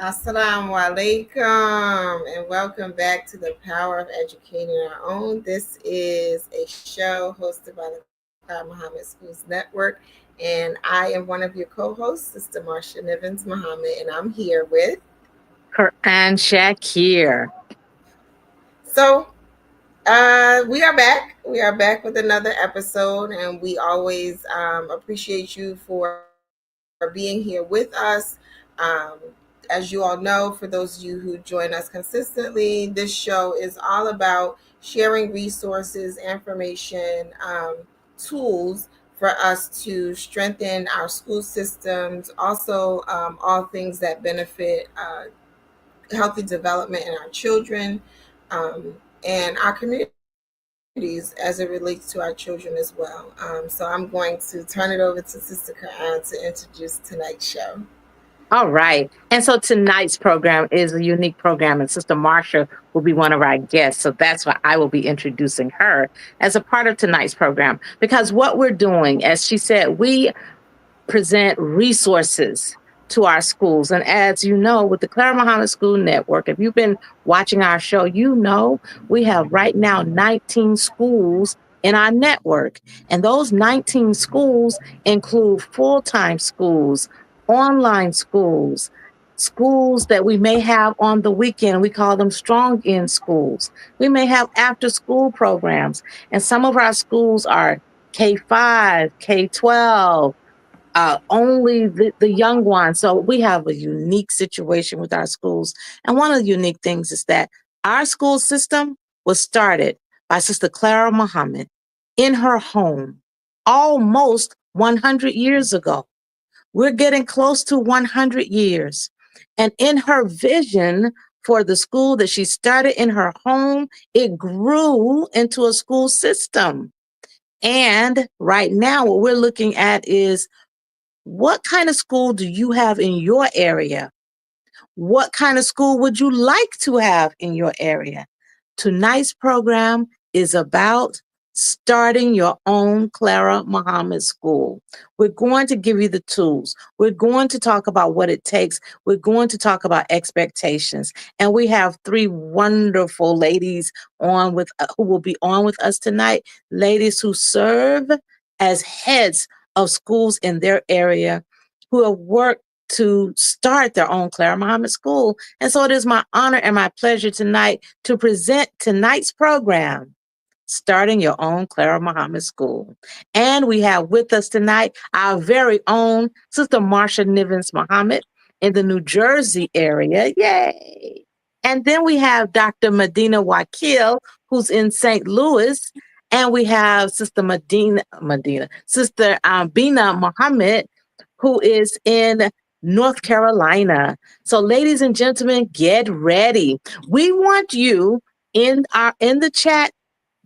Assalamu alaikum and welcome back to the Power of Educating Our Own. This is a show hosted by the Clara Muhammad Schools Network, and I am one of your co-hosts, Sister Marsha Nivens Muhammad, and I'm here with. Quran Shakir. So, we are back. We are back with another episode, and we always appreciate you for being here with us. Um, as you all know, for those of you who join us consistently, this show is all about sharing resources, information, tools for us to strengthen our school systems, also all things that benefit healthy development in our children and our communities as it relates to our children as well. So I'm going to turn it over to Sister Quran to introduce tonight's show. All right. And so tonight's program is a unique program, and Sister Marsha will be one of our guests. So that's why I will be introducing her as a part of tonight's program. Because what we're doing, as she said, we present resources to our schools. And as you know, with the Clara Muhammad School Network, if you've been watching our show, you know we have right now 19 schools in our network. And those 19 schools include full-time schools, online schools, schools that we may have on the weekend. We call them strong end schools. We may have after school programs. And some of our schools are K-5, K-12, only the young ones. So we have a unique situation with our schools. And one of the unique things is that our school system was started by Sister Clara Muhammad in her home almost 100 years ago. We're getting close to 100 years. And in her vision for the school that she started in her home, it grew into a school system. And right now, what we're looking at is what kind of school do you have in your area? What kind of school would you like to have in your area? Tonight's program is about starting your own Clara Muhammad School. We're going to give you the tools. We're going to talk about what it takes. We're going to talk about expectations. And we have three wonderful ladies on with who will be on with us tonight, ladies who serve as heads of schools in their area who have worked to start their own Clara Muhammad School. And so it is my honor and my pleasure tonight to present tonight's program, Starting Your Own Clara Muhammad School. And we have with us tonight our very own Sister Marsha Nivens Muhammad in the New Jersey area. Yay! And then we have Dr. Medina Wakil, who's in St. Louis. And we have Sister Sister Bina Muhammad, who is in North Carolina. So, ladies and gentlemen, get ready. We want you in the chat.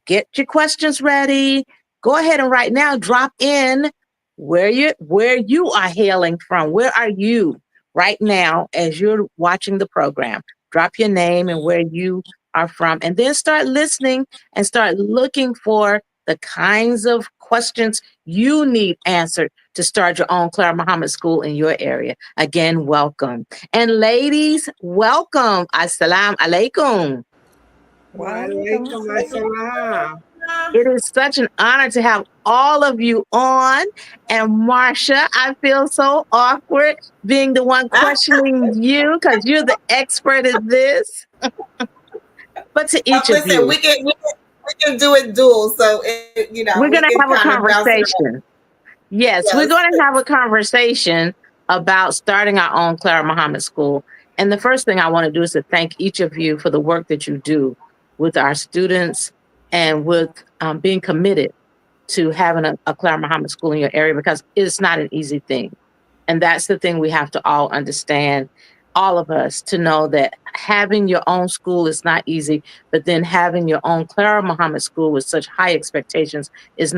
Get your questions ready. Go ahead and right now drop in where you are hailing from. Where are you right now as you're watching the program? Drop your name and where you are from, and then start listening and start looking for the kinds of questions you need answered to start your own Clara Muhammad School in your area. Again, welcome. And ladies, welcome. Assalamu alaikum. Walaikum assalam. It is such an honor to have all of you on. And Marsha, I feel so awkward being the one questioning you because you're the expert at this. But to each of Listen, you, we can do it dual, so we we're can going to kind have of a bounce it around. conversation. Yes, we're Yes. going to have a conversation about starting our own Clara Muhammad School. And the first thing I want to do is to thank each of you for the work that you do with our students and with being committed to having a Clara Muhammad School in your area because it's not an easy thing. And that's the thing we have to all understand, all of us, to know that having your own school is not easy, but then having your own Clara Muhammad School with such high expectations is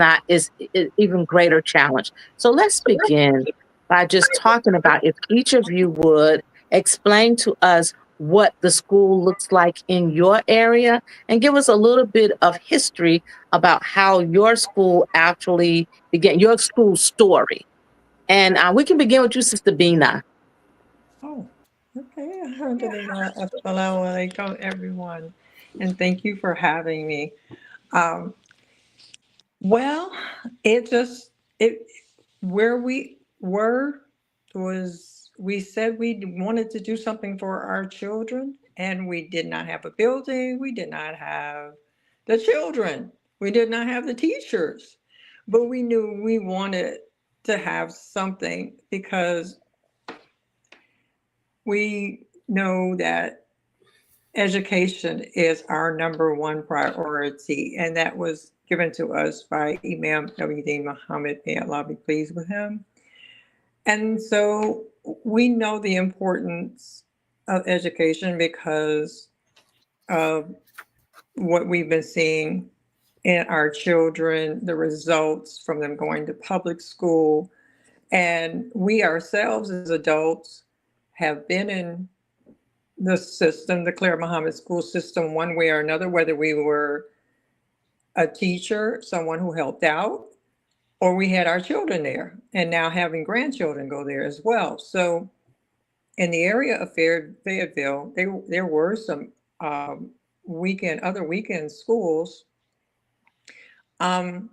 even greater challenge. So let's begin by just talking about if each of you would explain to us what the school looks like in your area and give us a little bit of history about how your school actually began, your school story. And we can begin with you, Sister Bina. Oh, okay. Alhamdulillah, assalamu alaikum, everyone, and thank you for having me. Um, well, it just it where we were was we said we wanted to do something for our children, and we did not have a building. We did not have the children. We did not have the teachers, but we knew we wanted to have something because we know that education is our number one priority, and that was given to us by Imam W.D. Muhammad, may Allah be pleased with him. And so we know the importance of education because of what we've been seeing in our children, the results from them going to public school. And we ourselves as adults have been in the system, the Clara Muhammad school system, one way or another, whether we were a teacher, someone who helped out, or we had our children there, and now having grandchildren go there as well. So in the area of Fayetteville, there were some other weekend schools. Um,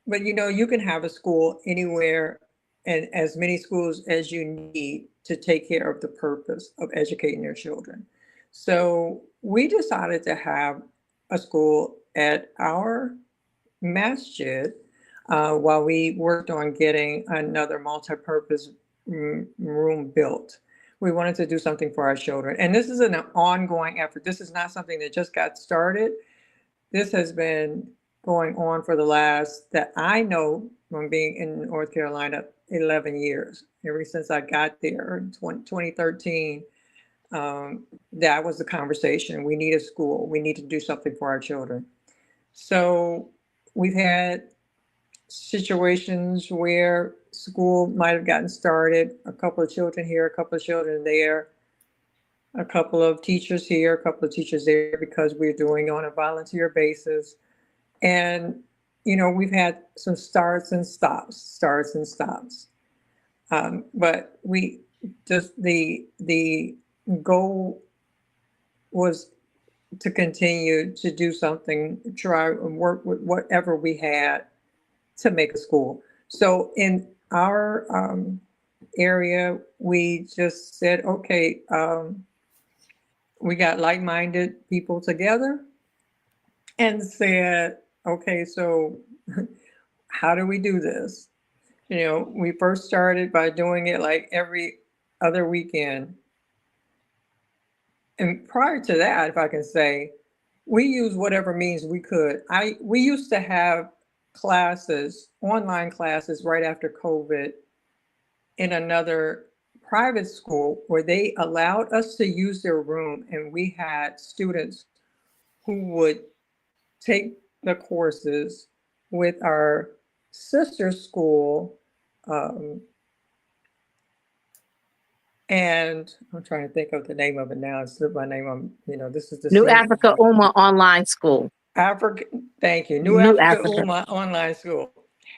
but you can have a school anywhere and as many schools as you need to take care of the purpose of educating your children. So we decided to have a school at our masjid while we worked on getting another multi-purpose room built. We wanted to do something for our children. And this is an ongoing effort. This is not something that just got started. This has been going on for the last, that I know from being in North Carolina, 11 years. Ever since I got there in 2013, that was the conversation. We need a school. We need to do something for our children. So we've had situations where school might have gotten started, a couple of children here, a couple of children there, a couple of teachers here, a couple of teachers there, because we're doing on a volunteer basis. And, we've had some starts and stops. But we just, the goal was to continue to do something, try and work with whatever we had to make a school. So in our area, we just said, okay, we got like-minded people together and said, okay, so how do we do this? We first started by doing it like every other weekend. And prior to that, if I can say, we used whatever means we could. We used to have classes, online classes right after COVID in another private school where they allowed us to use their room, and we had students who would take the courses with our sister school. And I'm trying to think of the name of it now. It's slipped my name on, this is the New senior. Africa Uma Online School. Africa, thank you. New New Africa Africa. Uma Online School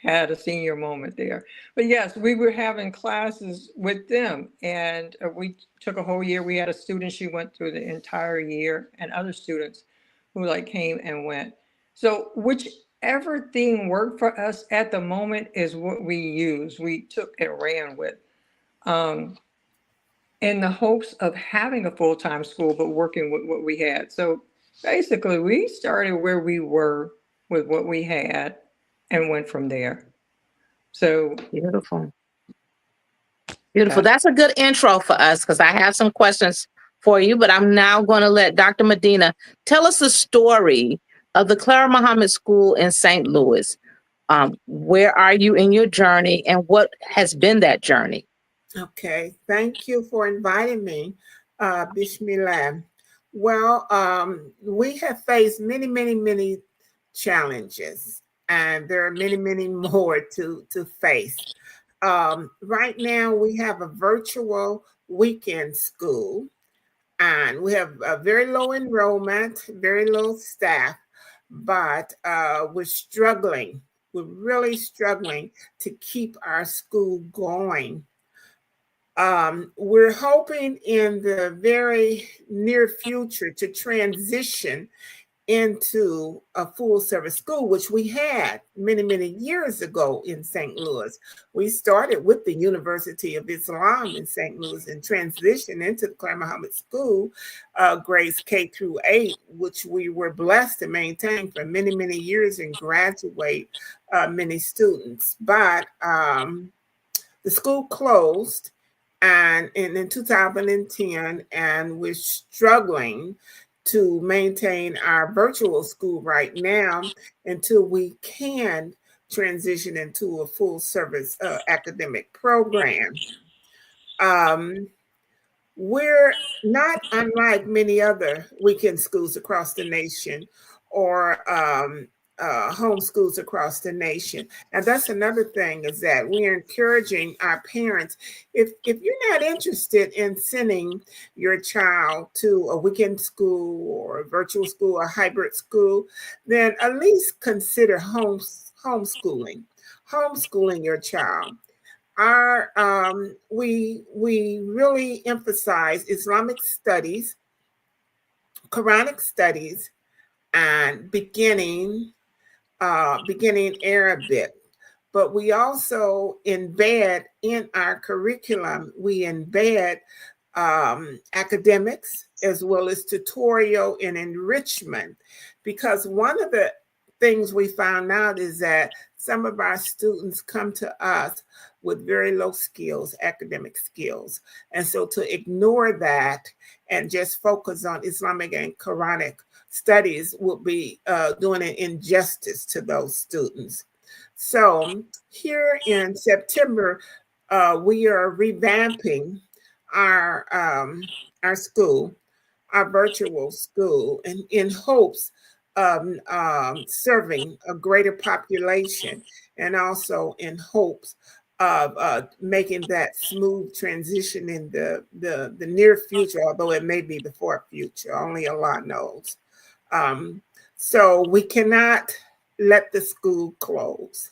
had a senior moment there. But yes, we were having classes with them, and we took a whole year. We had a student, she went through the entire year, and other students who like came and went. So whichever thing worked for us at the moment is what we used. We took and ran with. Um, in the hopes of having a full-time school, but working with what we had. So basically, we started where we were with what we had and went from there. So Beautiful. Beautiful. that's That's a good intro for us because I have some questions for you, but I'm now going to let Dr. Medina tell us the story of the Clara Muhammad School in St. Louis. Where are you in your journey and what has been that journey? Okay, thank you for inviting me. Bismillah. Well, we have faced many, many, many challenges, and there are many, many more to face. Right now, we have a virtual weekend school, and we have a very low enrollment, very low staff, but we're struggling. We're really struggling to keep our school going. We're hoping in the very near future to transition into a full service school, which we had many, many years ago in St. Louis. We started with the University of Islam in St. Louis and transitioned into the Clara Muhammad School, grades K through 8, which we were blessed to maintain for many, many years and graduate many students. But the school closed and in 2010, and we're struggling to maintain our virtual school right now until we can transition into a full service academic program. Um, we're not unlike many other weekend schools across the nation or home schools across the nation. And that's another thing is that we're encouraging our parents, if you're not interested in sending your child to a weekend school or a virtual school or hybrid school, then at least consider homeschooling your child. Our we really emphasize Islamic studies, Quranic studies, and beginning Arabic. But we also embed in our curriculum, we embed academics as well as tutorial and enrichment. Because one of the things we found out is that some of our students come to us with very low skills, academic skills. And so to ignore that and just focus on Islamic and Quranic studies would be doing an injustice to those students. So here in September, we are revamping our our school, our virtual school, and in hopes of serving a greater population, and also in hopes of making that smooth transition in the near future, although it may be the far future. Only Allah knows. Um, so we cannot let the school close.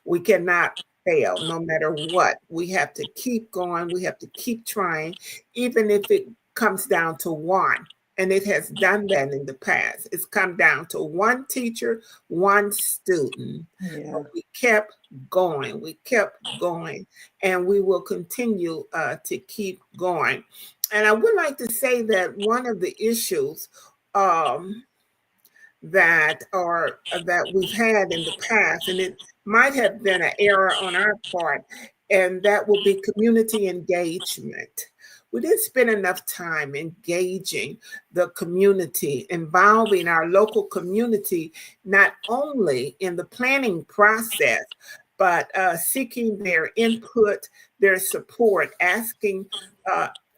We cannot fail no matter what. We have to keep going. We have to keep trying, even if it comes down to one. And it has done that in the past. It's come down to one teacher, one student. Yeah. But we kept going. We kept going. And we will continue to keep going. And I would like to say that one of the issues um, that we've had in the past, and it might have been an error on our part, and that will be community engagement. We didn't spend enough time engaging the community, involving our local community, not only in the planning process, but seeking their input, their support, asking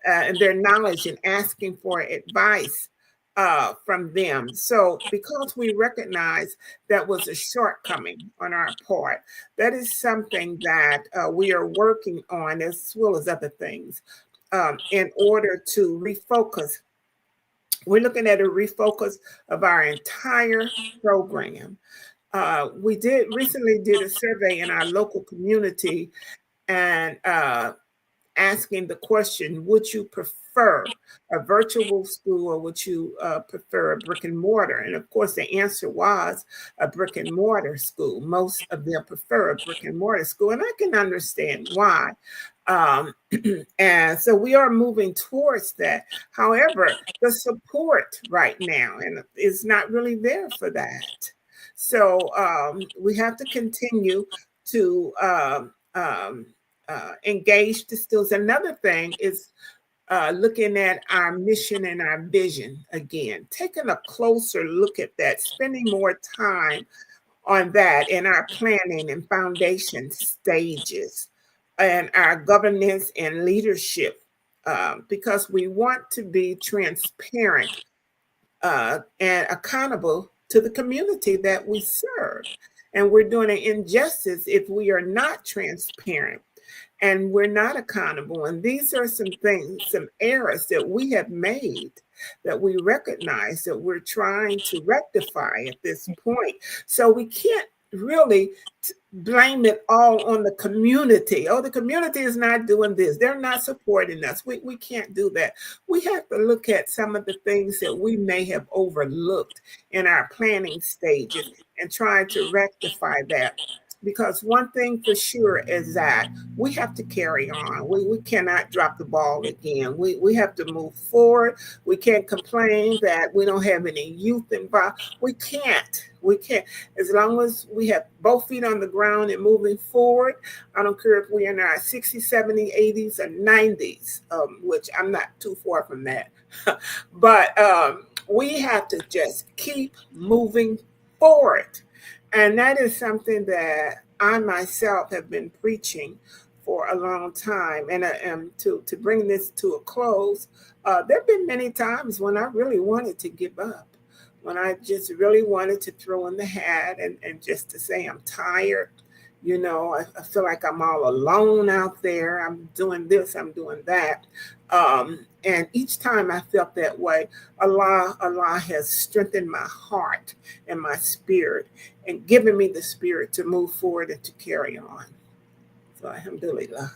and their knowledge and asking for advice from them. So, because we recognize that was a shortcoming on our part, that is something that we are working on as well as other things in order to refocus. We're looking at a refocus of our entire program. We did recently did a survey in our local community and asking the question, would you prefer a virtual school or would you prefer a brick and mortar? And of course, the answer was a brick and mortar school. Most of them prefer a brick and mortar school, and I can understand why. Um, and so we are moving towards that. However, the support right now and is not really there for that. So we have to continue to engage the students. Another thing is looking at our mission and our vision again, taking a closer look at that, spending more time on that in our planning and foundation stages and our governance and leadership because we want to be transparent and accountable to the community that we serve. And we're doing an injustice if we are not transparent and we're not accountable. And these are some things, some errors that we have made that we recognize that we're trying to rectify at this point. So we can't really blame it all on the community. Oh, the community is not doing this. They're not supporting us. We can't do that. We have to look at some of the things that we may have overlooked in our planning stages and try to rectify that. Because one thing for sure is that we have to carry on. We cannot drop the ball again. We have to move forward. We can't complain that we don't have any youth involved. We can't. We can't. As long as we have both feet on the ground and moving forward, I don't care if we're in our 60s, 70s, 80s, or 90s, which I'm not too far from that. But we have to just keep moving forward. And that is something that I myself have been preaching for a long time. And to bring this to a close, there have been many times when I really wanted to give up, when I just really wanted to throw in the hat and just to say I'm tired. I feel like I'm all alone out there. I'm doing this, I'm doing that. And each time I felt that way, Allah has strengthened my heart and my spirit and given me the spirit to move forward and to carry on. So, alhamdulillah.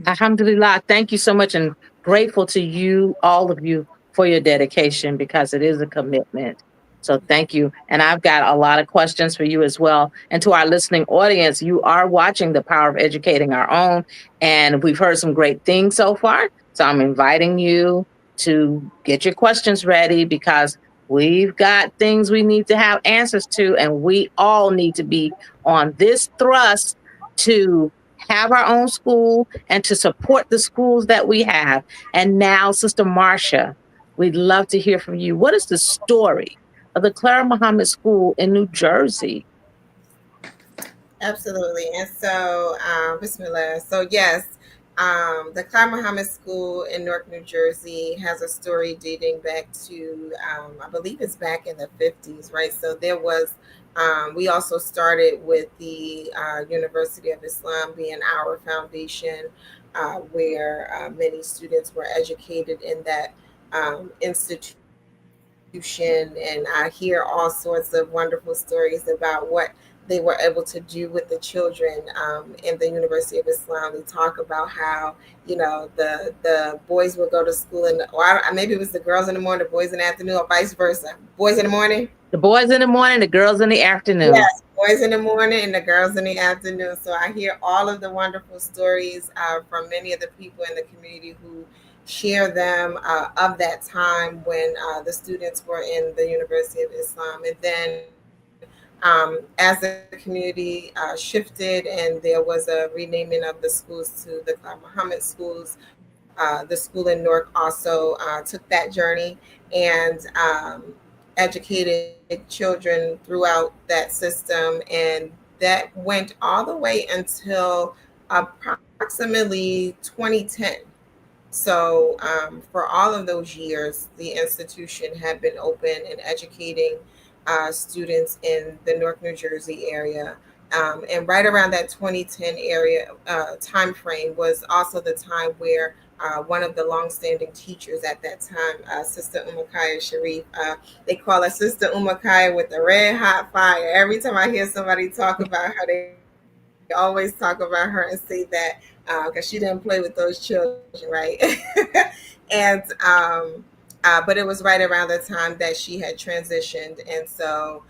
Alhamdulillah. Thank you so much, and grateful to you, all of you, for your dedication because it is a commitment. So thank you. And I've got a lot of questions for you as well. And to our listening audience, you are watching The Power of Educating Our Own, and we've heard some great things so far. So I'm inviting you to get your questions ready because we've got things we need to have answers to, and we all need to be on this thrust to have our own school and to support the schools that we have. And now, Sister Marcia, we'd love to hear from you. What is the story of the Clara Muhammad School in New Jersey? Absolutely. And so, Bismillah. So, yes, the Clara Muhammad School in Newark, New Jersey has a story dating back to, I believe it's back in the 50s, right? So, we also started with the University of Islam being our foundation, where many students were educated in that institution. And I hear all sorts of wonderful stories about what they were able to do with the children in the University of Islam. They talk about how, the boys would go to school maybe it was the girls in the morning, the boys in the afternoon, or vice versa. Boys in the morning. The boys in the morning, the girls in the afternoon. Yes, boys in the morning and the girls in the afternoon. So I hear all of the wonderful stories from many of the people in the community who share them of that time when the students were in the University of Islam. And then as the community shifted and there was a renaming of the schools to the Clara Muhammad schools, the school in Newark also took that journey and educated children throughout that system. And that went all the way until approximately 2010. So, for all of those years, the institution had been open and educating students in the Newark, New Jersey area. And right around that 2010 area time frame was also the time where one of the longstanding teachers at that time, Sister Umakaya Sharif, they call her Sister Umakaya with the red hot fire. Every time I hear somebody talk about her, they always talk about her and say that because she didn't play with those children, right? And but it was right around the time that she had transitioned, and so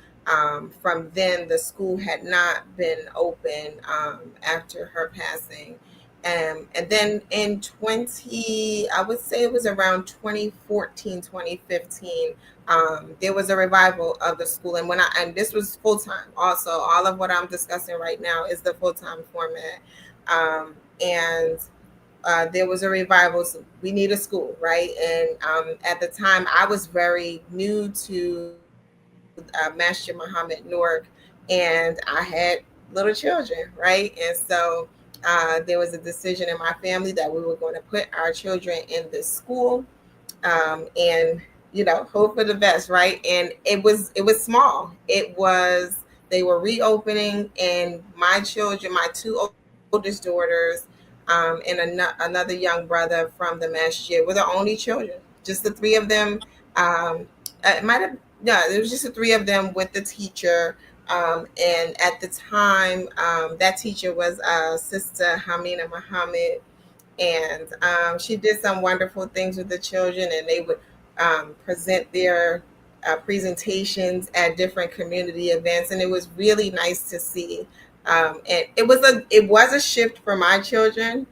from then the school had not been open after her passing. And then in I would say it was around 2014, 2015, there was a revival of the school. And this was full time. Also, all of what I'm discussing right now is the full time format. And there was a revival. So we need a school, right? And at the time, I was very new to Master Muhammad-Newark, and I had little children, right? And so there was a decision in my family that we were going to put our children in this school, and hope for the best, right? And it was small. They were reopening, and my children, my two oldest daughters, and another young brother from the masjid were the only children. Just the three of them. It might have, yeah, it was just the three of them with the teacher. And at the time, that teacher was Sister Hamina Muhammad, and she did some wonderful things with the children, and they would present their presentations at different community events, and it was really nice to see. And it was a shift for my children,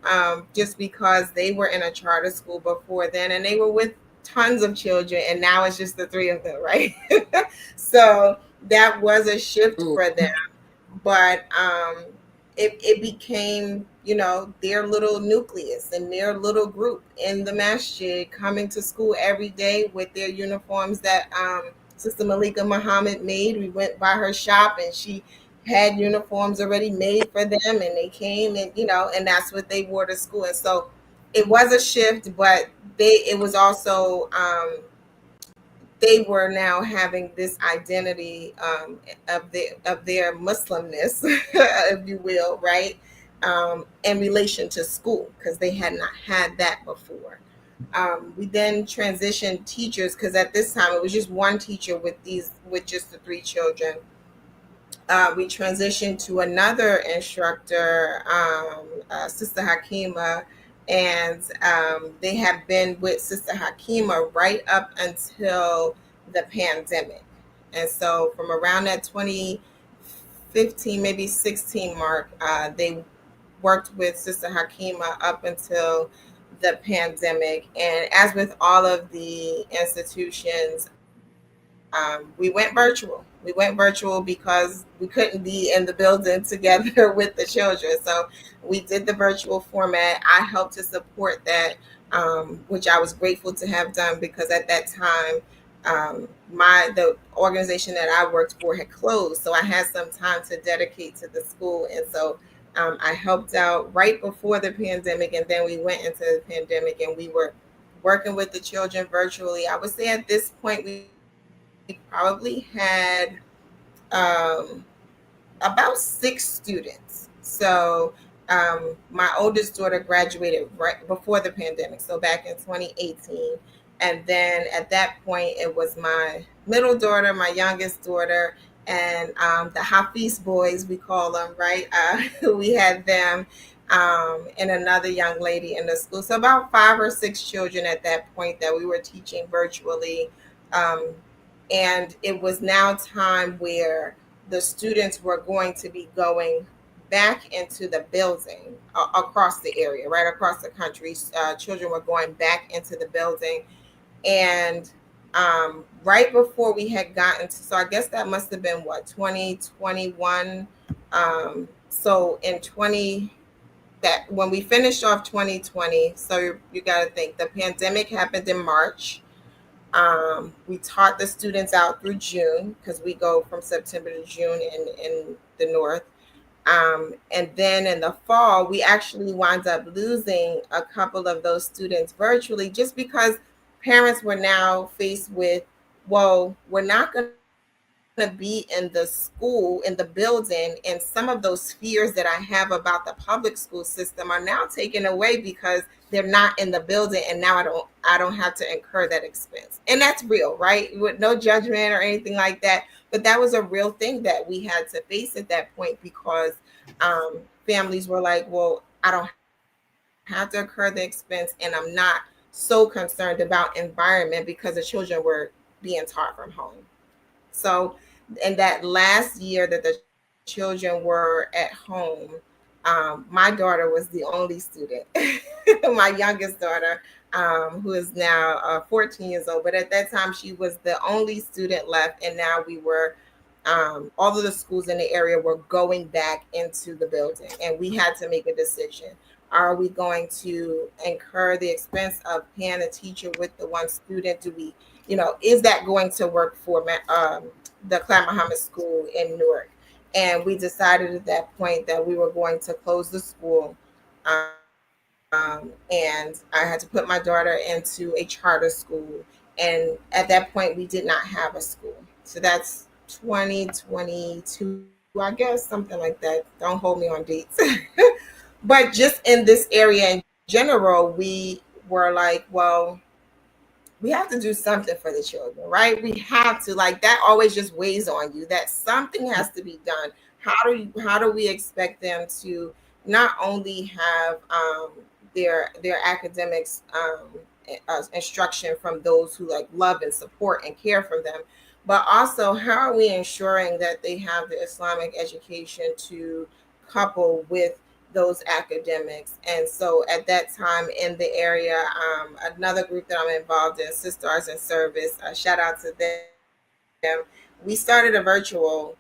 just because they were in a charter school before then, and they were with tons of children, and now it's just the three of them, right? So that was a shift for them, but it became, their little nucleus and their little group in the masjid, coming to school every day with their uniforms that Sister Malika Muhammad made. We went by her shop, and she had uniforms already made for them, and they came, and and that's what they wore to school. And so it was a shift, but it was also, they were now having this identity, of their Muslimness, if you will, right? In relation to school, because they had not had that before. We then transitioned teachers, because at this time it was just one teacher with just the three children. We transitioned to another instructor, Sister Hakima, and they have been with Sister Hakima right up until the pandemic. And so from around that 2015, maybe 16 mark, they worked with Sister Hakima up until the pandemic. And as with all of the institutions, we went virtual. We went virtual because we couldn't be in the building together with the children. So we did the virtual format. I helped to support that, which I was grateful to have done, because at that time, the organization that I worked for had closed, so I had some time to dedicate to the school, and so I helped out right before the pandemic, and then we went into the pandemic, and we were working with the children virtually. I would say at this point we probably had um, about 6 students. So my oldest daughter graduated right before the pandemic, so back in 2018. And then at that point, it was my middle daughter, my youngest daughter, and the Hafiz boys, we call them, right? We had them, and another young lady in the school. So about 5 or 6 children at that point that we were teaching virtually. Um, and it was now time where the students were going to be going back into the building, across the area, right across the country. Children were going back into the building, and right before we had gotten to, so I guess that must have been what, 2021. So in 20, that when we finished off 2020, so you got to think the pandemic happened in March. We taught the students out through June, because we go from September to June in the north. And then in the fall, we actually wound up losing a couple of those students virtually, just because parents were now faced with, well, we're not going to be in the school, in the building, and some of those fears that I have about the public school system are now taken away because they're not in the building, and now I don't have to incur that expense. And that's real, right? With no judgment or anything like that. But that was a real thing that we had to face at that point, because families were like, well, I don't have to incur the expense, and I'm not so concerned about environment, because the children were being taught from home. So in that last year that the children were at home, my daughter was the only student, my youngest daughter, who is now 14 years old. But at that time, she was the only student left, and now we were, all of the schools in the area were going back into the building, and we had to make a decision. Are we going to incur the expense of paying a teacher with the one student? Do we, is that going to work for the Clara Muhammad School in Newark? And we decided at that point that we were going to close the school. And I had to put my daughter into a charter school. And at that point, we did not have a school. So that's 2022, I guess, something like that. Don't hold me on dates. But just in this area in general, we were like, well, we have to do something for the children, right? We have to, like, that always just weighs on you that something has to be done. How do we expect them to not only have their academics instruction from those who like love and support and care for them, but also how are we ensuring that they have the Islamic education to couple with those academics? And so at that time in the area, another group that I'm involved in, Sisters in Service, shout out to them. We started a virtual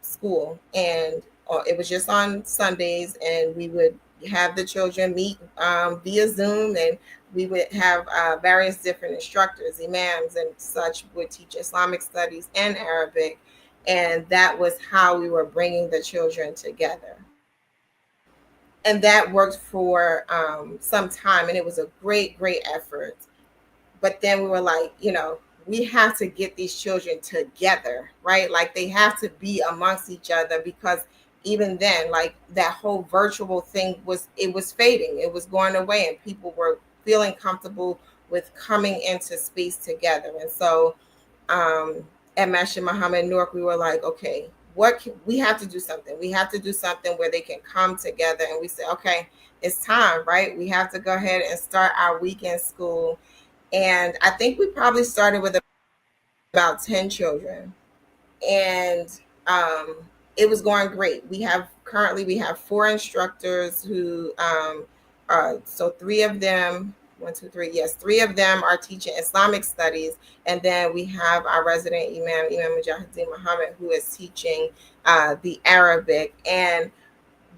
school, and it was just on Sundays, and we would have the children meet via Zoom, and we would have various different instructors, imams, and such would teach Islamic studies and Arabic, and that was how we were bringing the children together. And that worked for some time, and it was a great effort. But then we were like, we have to get these children together, right? Like they have to be amongst each other, because even then, like that whole virtual thing was fading, it was going away, and people were feeling comfortable with coming into space together. And so at Masjid Muhammad-Newark, we were like, okay, we have to do something. We have to do something where they can come together. And we said, okay, it's time, right? We have to go ahead and start our weekend school. And I think we probably started with about 10 children. And it was going great. We have 4 instructors who so 3 of them, 1, 2, 3, yes, 3 of them are teaching Islamic studies, and then we have our resident Imam Muhammad, who is teaching the Arabic. And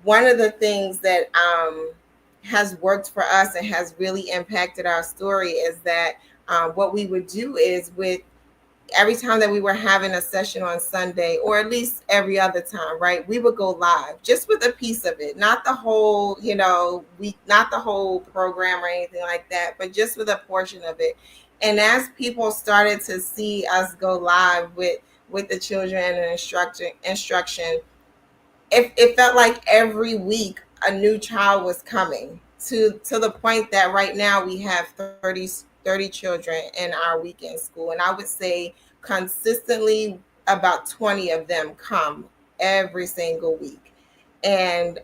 one of the things that has worked for us and has really impacted our story is that what we would do is, with every time that we were having a session on Sunday, or at least every other time, right, we would go live just with a piece of it, not the whole, not the whole program or anything like that, but just with a portion of it. And as people started to see us go live with the children and instruction, it felt like every week a new child was coming, to the point that right now we have 30 children in our weekend school. And I would say consistently about 20 of them come every single week. And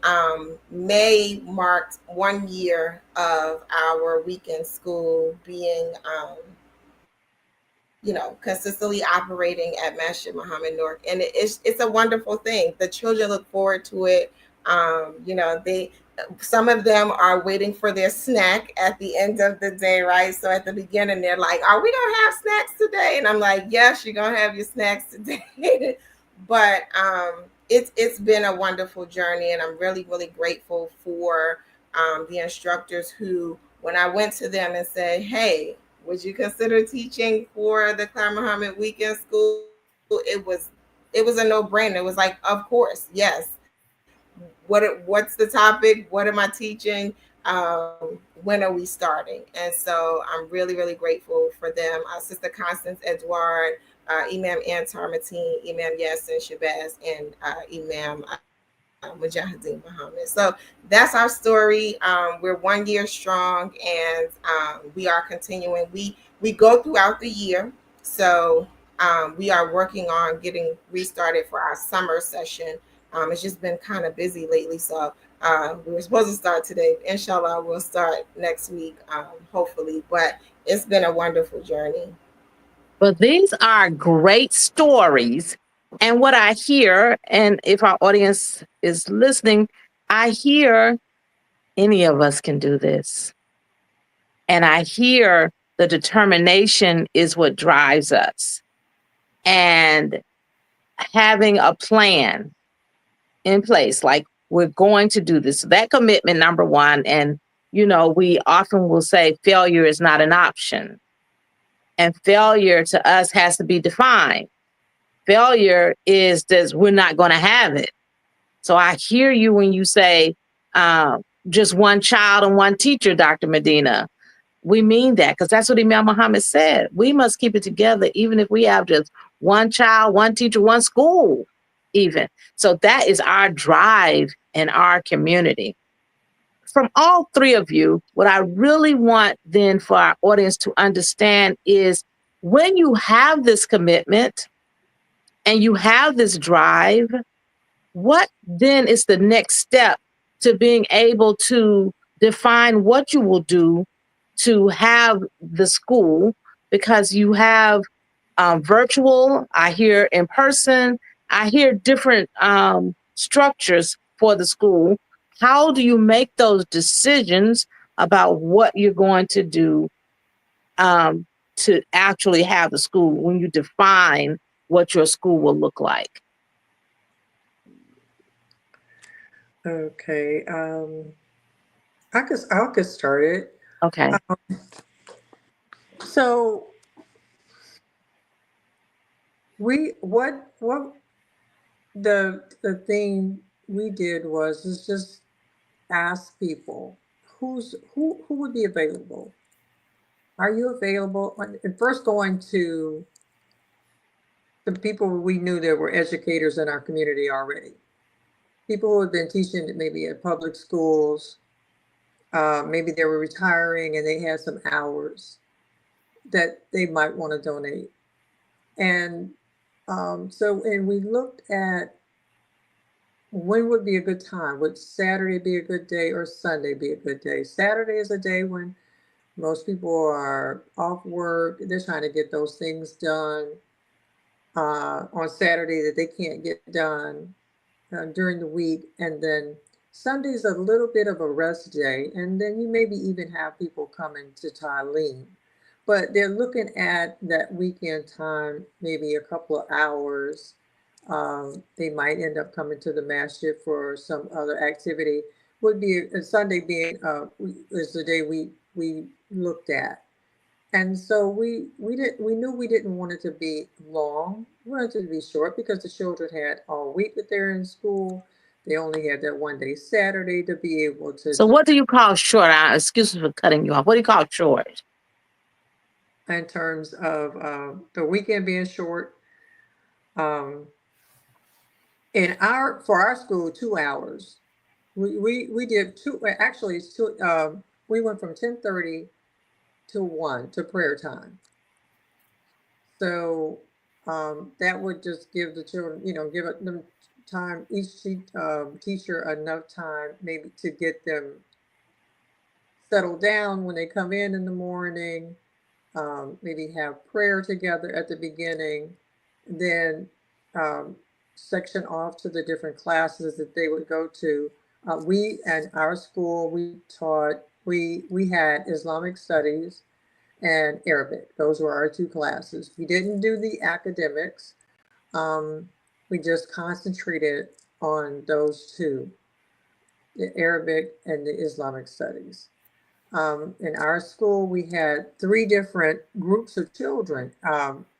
May marked 1 year of our weekend school being consistently operating at Masjid Muhammad-Newark. And it's a wonderful thing. The children look forward to it. They, some of them are waiting for their snack at the end of the day, right? So at the beginning, they're like, are we gonna have snacks today? And I'm like, yes, you're gonna have your snacks today. But it's been a wonderful journey, and I'm really grateful for the instructors who, when I went to them and said, hey, would you consider teaching for the Clara Muhammad Weekend School? It was a no-brainer. It was like, of course, yes. What's the topic? What am I teaching? When are we starting? And so I'm really grateful for them. Sister Constance Edward, Imam Antar Mateen, Imam Yassin Shabazz, and Imam Muhammad Muhammad. So that's our story. We're 1 year strong, and we are continuing. We go throughout the year, so we are working on getting restarted for our summer session. It's just been kind of busy lately, so we were supposed to start today. Inshallah, we'll start next week, hopefully. But it's been a wonderful journey. But these are great stories. And what I hear, and if our audience is listening, I hear any of us can do this. And I hear the determination is what drives us. And having a plan in place, like we're going to do this. So that commitment, number one. And, we often will say failure is not an option. And failure to us has to be defined. Failure is that we're not going to have it. So I hear you when you say just one child and one teacher, Dr. Medina. We mean that, because that's what Imam Muhammad said. We must keep it together, even if we have just one child, one teacher, one school, even. So that is our drive in our community. from all three of you, what I really want then for our audience to understand is when you have this commitment and you have this drive, what then is the next step to being able to define what you will do to have the school? Because you have virtual, I hear in person, I hear different structures for the school. How do you make those decisions about what you're going to do um, to actually have the school when you define what your school will look like? Okay. I could start it. Okay. So what the thing we did was is just ask people who would be available. Are you available? And first going to the people we knew that were educators in our community already. People who had been teaching maybe at public schools, maybe they were retiring and they had some hours that they might want to donate. And and we looked at when would be a good time. Would Saturday be a good day or Sunday be a good day? Saturday is a day when most people are off work. They're trying to get those things done on Saturday that they can't get done during the week. And then Sunday's a little bit of a rest day. And then you maybe even have people coming to Tylene. But they're looking at that weekend time, maybe a couple of hours. They might end up coming to the masjid for some other activity. Would be a Sunday being is the day we looked at. And so we knew we didn't want it to be long. We wanted it to be short because the children had all week that they're in school. They only had that one day Saturday to be able to So, do what do you call short? Excuse me for cutting you off. What do you call short? in terms of the weekend being short. Um, in our for our school, 2 hours. We did two. Actually, it's two. We went from 10:30 to 1 to prayer time. So that would just give the children, give them time, each teacher enough time maybe to get them settled down when they come in the morning, maybe have prayer together at the beginning, then um, section off to the different classes that they would go to. We at our school, we had Islamic studies and Arabic. Those were our two classes. We didn't do the academics. We just concentrated on those two, the Arabic and the Islamic studies. In our school, we had three different groups of children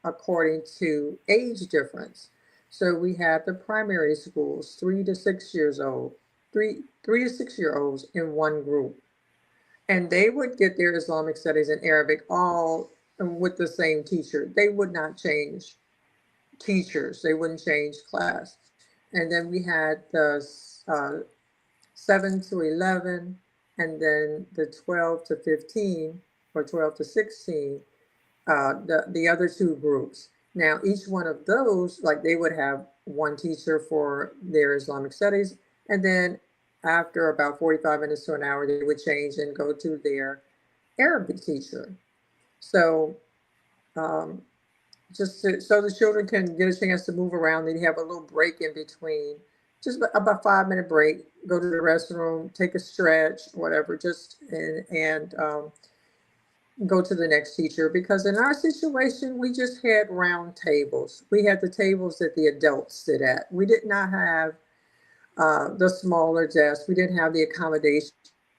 according to age difference. So we had the primary schools, 3 to 6 years old, three to 6 year olds in one group. And they would get their Islamic studies and Arabic all with the same teacher. They would not change teachers, they wouldn't change class. And then we had the 7 to 11, and then the 12 to 15 or 12 to 16, the other two groups. Now, each one of those, like they would have one teacher for their Islamic studies, and then after about 45 minutes to an hour, they would change and go to their Arabic teacher. So, um, so the children can get a chance to move around. They have a little break in between, just about 5 minute break. Go to the restroom, take a stretch, whatever. Just and go to the next teacher. Because in our situation, we just had round tables. We had the tables that the adults sit at. We did not have the smaller desks. We didn't have the accommodations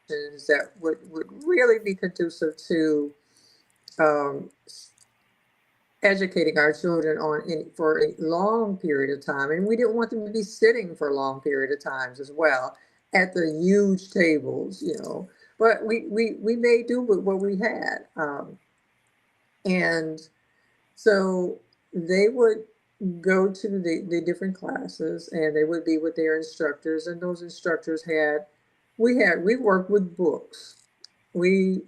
that would really be conducive to um, educating our children for a long period of time. And we didn't want them to be sitting for a long period of times as well at the huge tables. But we made do with what we had. And so they would go to the different classes and they would be with their instructors, and those instructors had We worked with books. We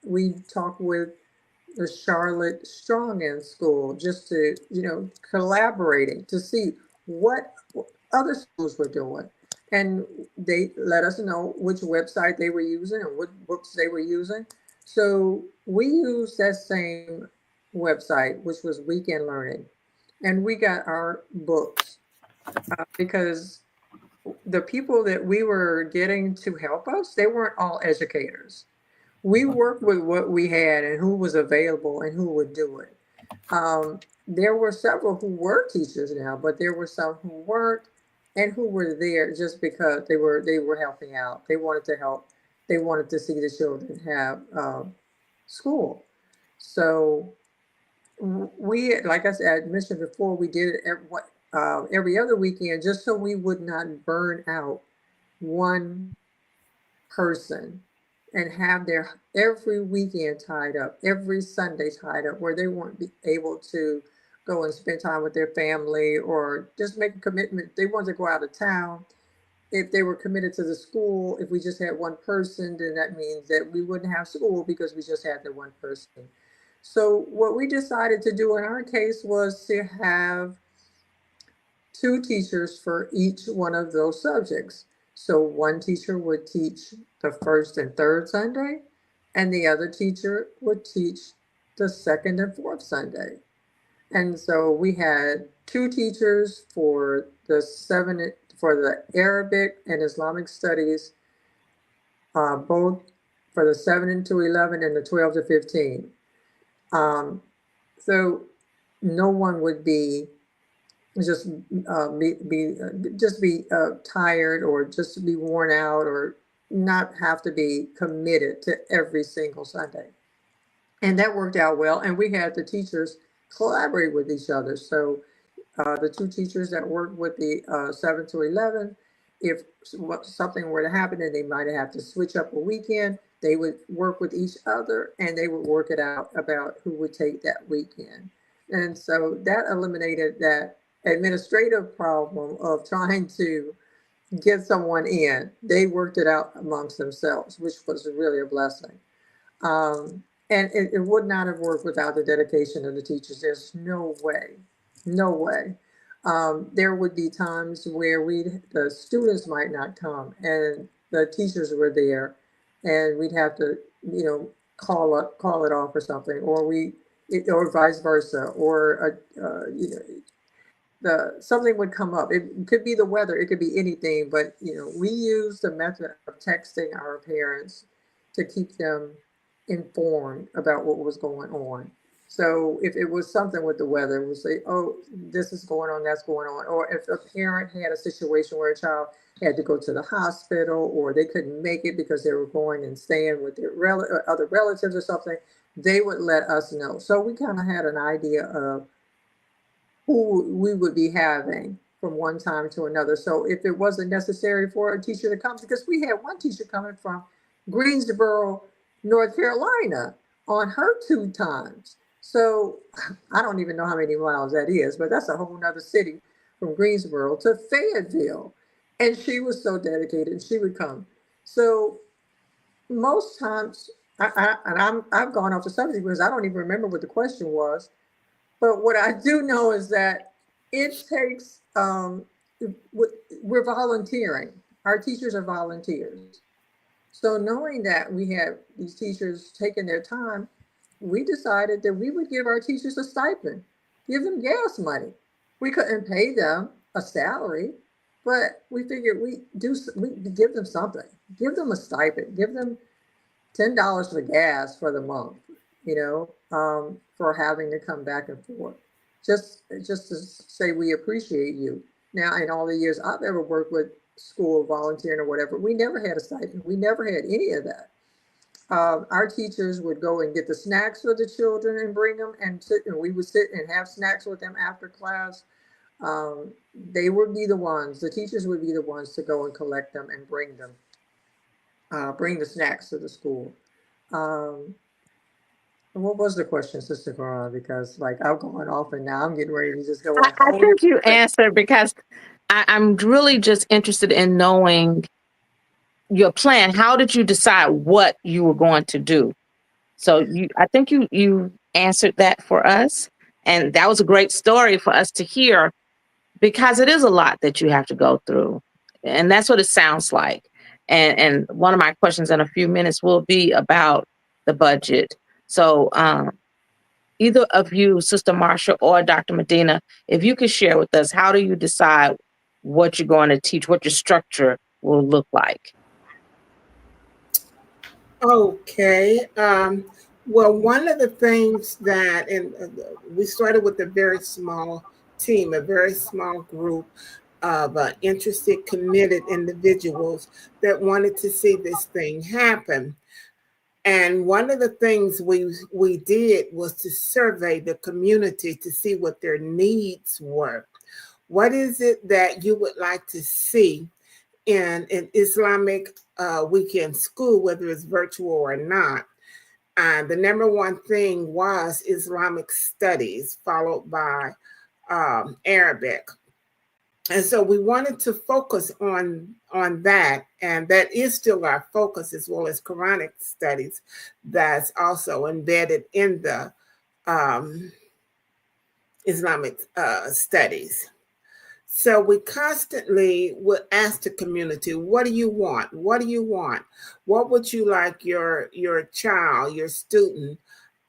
we talked with the Charlotte Strong in school just to, collaborating to see what other schools were doing. And they let us know which website they were using and what books they were using. So we used that same website, which was Weekend Learning, and we got our books because the people that we were getting to help us, they weren't all educators. We worked with what we had and who was available and who would do it. There were several who were teachers now, but there were some who weren't and who were there just because they were helping out. They wanted to help. They wanted to see the children have school. So we, like I said, I mentioned before, we did it every other weekend just so we would not burn out one person and have their every weekend tied up, every Sunday tied up, where they weren't be able to go and spend time with their family or just make a commitment. They wanted to go out of town. If they were committed to the school, if we just had one person, then that means that we wouldn't have school because we just had the one person. So what we decided to do in our case was to have two teachers for each one of those subjects. So one teacher would teach the first and third Sunday, and the other teacher would teach the second and fourth Sunday. And so we had two teachers for the Arabic and Islamic studies, both for the 7 to 11 and the 12 to 15. So no one would be just be tired or just be worn out or not have to be committed to every single Sunday. And that worked out well. And we had the teachers collaborate with each other. So the two teachers that worked with the 7 to 11, if something were to happen and they might have to switch up a weekend, they would work with each other and they would work it out about who would take that weekend. And so that eliminated that administrative problem of trying to get someone in. They worked it out amongst themselves, which was really a blessing. And it would not have worked without the dedication of the teachers. There's no way, no way. There would be times where the students might not come and the teachers were there and we'd have to, call it off or something, or vice versa, or something would come up. It could be the weather, it could be anything, but we use the method of texting our parents to keep them informed about what was going on. So if it was something with the weather, we'll say, oh, this is going on, that's going on. Or if a parent had a situation where a child had to go to the hospital or they couldn't make it because they were going and staying with their other relatives or something, they would let us know. So we kind of had an idea of who we would be having from one time to another. So if it wasn't necessary for a teacher to come, because we had one teacher coming from Greensboro, North Carolina on her 2 times. So I don't even know how many miles that is, but that's a whole nother city from Greensboro to Fayetteville. And she was so dedicated and she would come. So most times, I've gone off the subject because I don't even remember what the question was. But what I do know is that it takes, we're volunteering. Our teachers are volunteers. So knowing that we have these teachers taking their time, we decided that we would give our teachers a stipend, give them gas money. We couldn't pay them a salary, but we figured we give them something, give them a stipend, give them $10 for gas for the month, for having to come back and forth. Just to say we appreciate you. Now, in all the years I've ever worked with school volunteering or whatever, we never had a stipend. We never had any of that. Our teachers would go and get the snacks for the children and bring them and we would sit and have snacks with them after class. They would be the ones, the teachers would be the ones to go and collect them and bring the snacks to the school. What was the question, Sister Clara? Because I'm going off and now I'm getting ready to just go on. I think you answered because I'm really just interested in knowing your plan. How did you decide what you were going to do? So I think you answered that for us, and that was a great story for us to hear, because it is a lot that you have to go through, and that's what it sounds like. And one of my questions in a few minutes will be about the budget. So either of you, Sister Marsha or Dr. Medina, if you could share with us, how do you decide what you're going to teach, what your structure will look like? Okay. Well, one of the things that, and we started with a very small team, a very small group of interested, committed individuals that wanted to see this thing happen. And one of the things we did was to survey the community to see what their needs were. What is it that you would like to see in an Islamic weekend school, whether it's virtual or not? The number one thing was Islamic studies, followed by Arabic. And so we wanted to focus on that, and that is still our focus, as well as Quranic studies. That's also embedded in the um, Islamic studies. So we constantly would ask the community, what do you want? What do you want? What would you like your child, your student,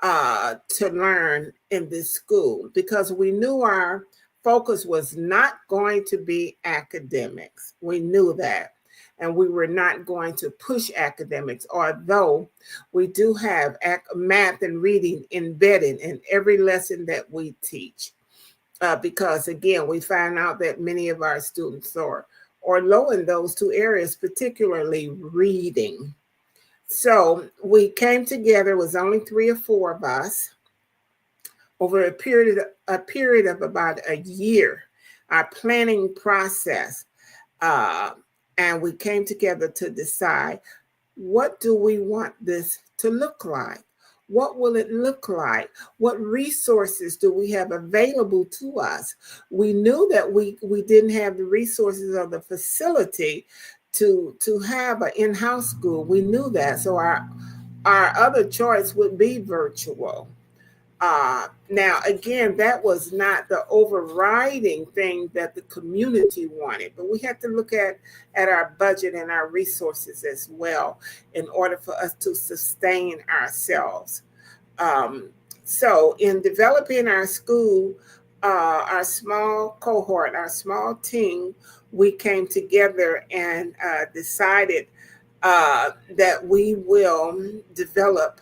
to learn in this school? Because we knew our focus was not going to be academics. We knew that. And we were not going to push academics, although we do have math and reading embedded in every lesson that we teach. Because again, we find out that many of our students are low in those two areas, particularly reading. So we came together, it was only 3 or 4 of us, over a period of about a year, our planning process. And we came together to decide, what do we want this to look like? What will it look like? What resources do we have available to us? We knew that we didn't have the resources or the facility to have an in-house school. We knew that. So our other choice would be virtual. Now, again, that was not the overriding thing that the community wanted, but we had to look at our budget and our resources as well in order for us to sustain ourselves. Um, so, in developing our school, our small cohort, our small team, we came together and decided that we will develop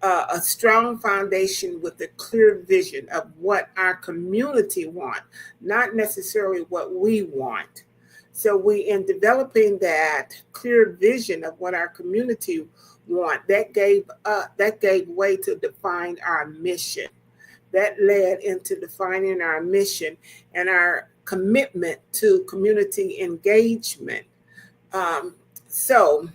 a strong foundation with a clear vision of what our community want, not necessarily what we want. So in developing that clear vision of what our community want, that gave way to define our mission. That led into defining our mission and our commitment to community engagement. So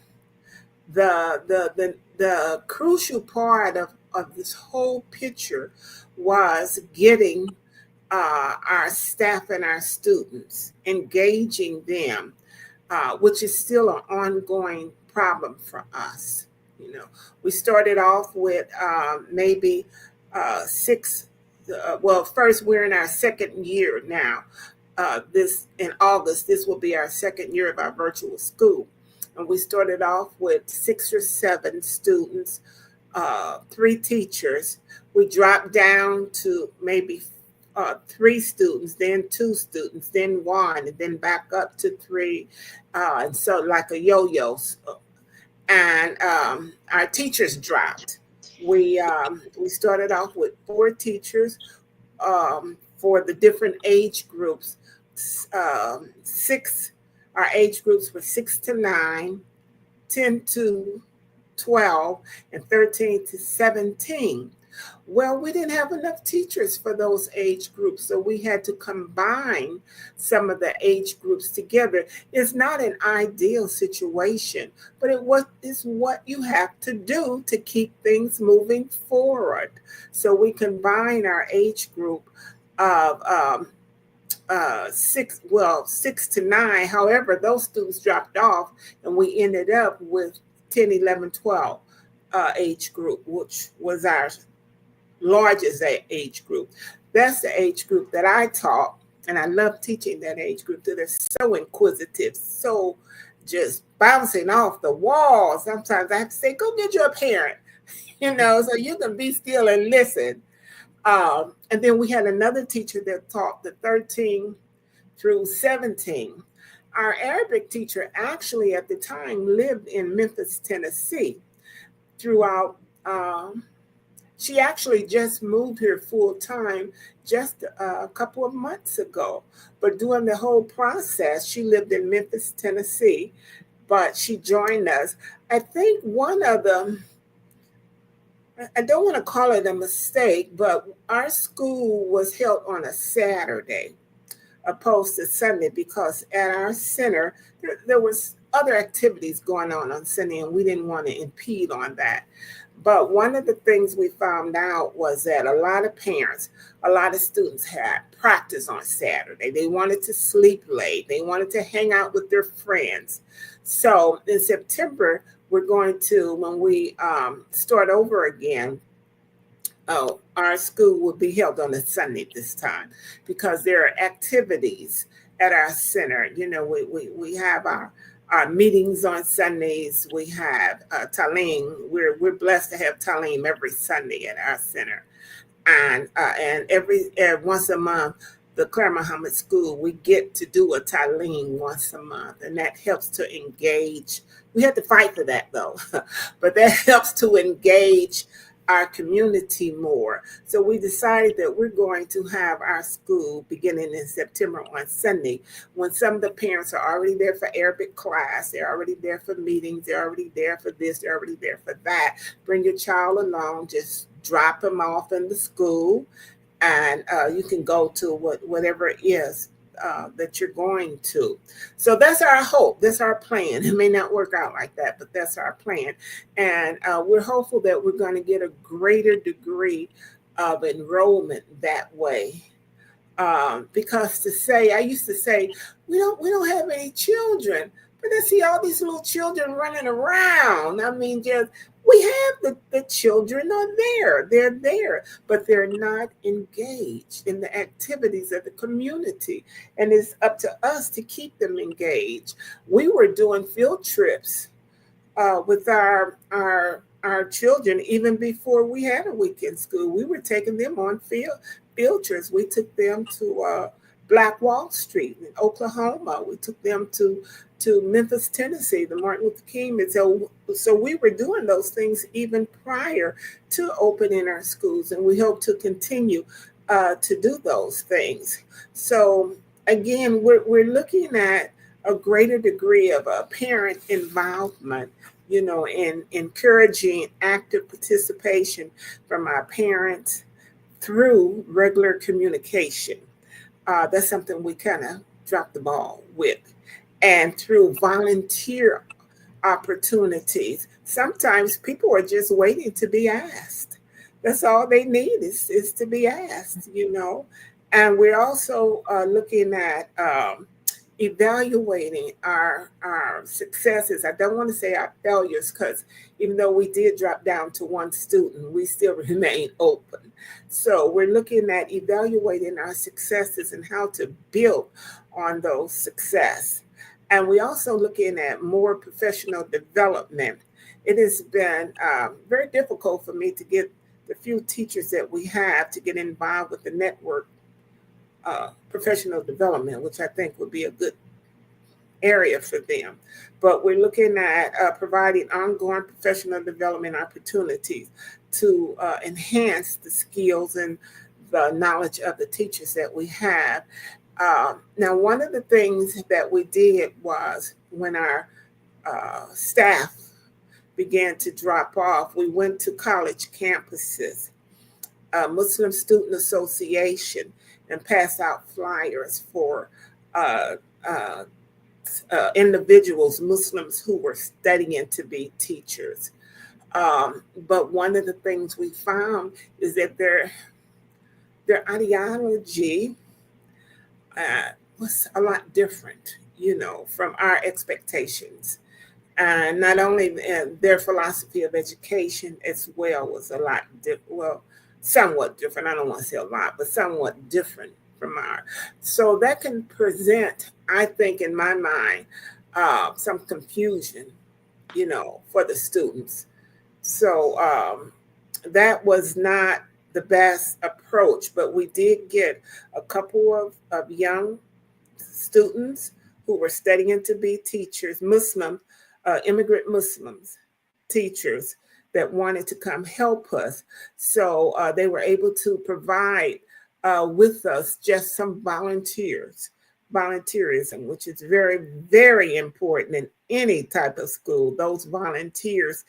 the crucial part of this whole picture was getting our staff and our students, engaging them, which is still an ongoing problem for us. You know, we started off with maybe 6. Well, first, we're in our second year now. This in August, this will be our second year of our virtual school. And we started off with 6 or 7 students, 3 teachers. We dropped down to maybe 3 students, then 2 students, then 1, and then back up to 3. And so, like a yo-yo. And our teachers dropped. We started off with 4 teachers for the different age groups. 6 Our age groups were 6 to 9, 10 to 12, and 13 to 17. Well, we didn't have enough teachers for those age groups, so we had to combine some of the age groups together. It's not an ideal situation, but it's what you have to do to keep things moving forward. So we combine our age group of 6 to 9. However, those students dropped off, and we ended up with 10, 11, 12 age group, which was our largest age group. That's the age group that I taught, and I love teaching that age group. They're so inquisitive, so just bouncing off the wall. Sometimes I have to say, go get your parent, so you can be still and listen. And then we had another teacher that taught the 13 through 17. Our Arabic teacher actually at the time lived in Memphis, Tennessee. Throughout, she actually just moved here full time just a couple of months ago. But during the whole process, she lived in Memphis, Tennessee, but she joined us. I think one of them, I don't want to call it a mistake, but our school was held on a Saturday opposed to Sunday because at our center, there was other activities going on Sunday, and we didn't want to impede on that. But one of the things we found out was that a lot of parents, a lot of students had practice on Saturday. They wanted to sleep late. They wanted to hang out with their friends. So in September, we're going to, when we start over again, our school will be held on a Sunday this time because there are activities at our center. We have our meetings on Sundays. We have Talim. We're blessed to have Talim every Sunday at our center, and every once a month, the Clara Muhammad School, we get to do a Talim once a month, and that helps to engage. We have to fight for that though, but that helps to engage our community more. So we decided that we're going to have our school beginning in September on Sunday when some of the parents are already there for Arabic class, they're already there for meetings, they're already there for this, they're already there for that. Bring your child along, just drop them off in the school, and you can go to whatever it is that you're going to. So that's our hope. That's our plan. It may not work out like that, but that's our plan. And we're hopeful that we're going to get a greater degree of enrollment that way. Because I used to say, we don't have any children, but I see all these little children running around. I mean, we have the children are there. They're there, but they're not engaged in the activities of the community. And it's up to us to keep them engaged. We were doing field trips with our children even before we had a weekend school. We were taking them on field trips. We took them to Black Wall Street in Oklahoma. We took them to Memphis, Tennessee, the Martin Luther King. And so we were doing those things even prior to opening our schools, and we hope to continue to do those things. So again, we're looking at a greater degree of parent involvement, in encouraging active participation from our parents through regular communication. That's something we kind of dropped the ball with. And through volunteer opportunities, sometimes people are just waiting to be asked. That's all they need is to be asked. And we're also looking at evaluating our successes. I don't want to say our failures because even though we did drop down to one student, we still remain open. So we're looking at evaluating our successes and how to build on those success. And we also looking at more professional development. It has been very difficult for me to get the few teachers that we have to get involved with the network professional development, which I think would be a good area for them. But we're looking at providing ongoing professional development opportunities to enhance the skills and the knowledge of the teachers that we have. Now, one of the things that we did was when our staff began to drop off, we went to college campuses, Muslim Student Association, and passed out flyers for individuals, Muslims who were studying to be teachers. But one of the things we found is that their ideology was a lot different, from our expectations. And not only their philosophy of education as well was a lot well, somewhat different. I don't want to say a lot, but somewhat different from our. So that can present, I think, in my mind, some confusion, for the students. So that was not the best approach, but we did get a couple of young students who were studying to be teachers, immigrant Muslims, teachers that wanted to come help us. So they were able to provide with us just some volunteerism, which is very, very important in any type of school. Those volunteers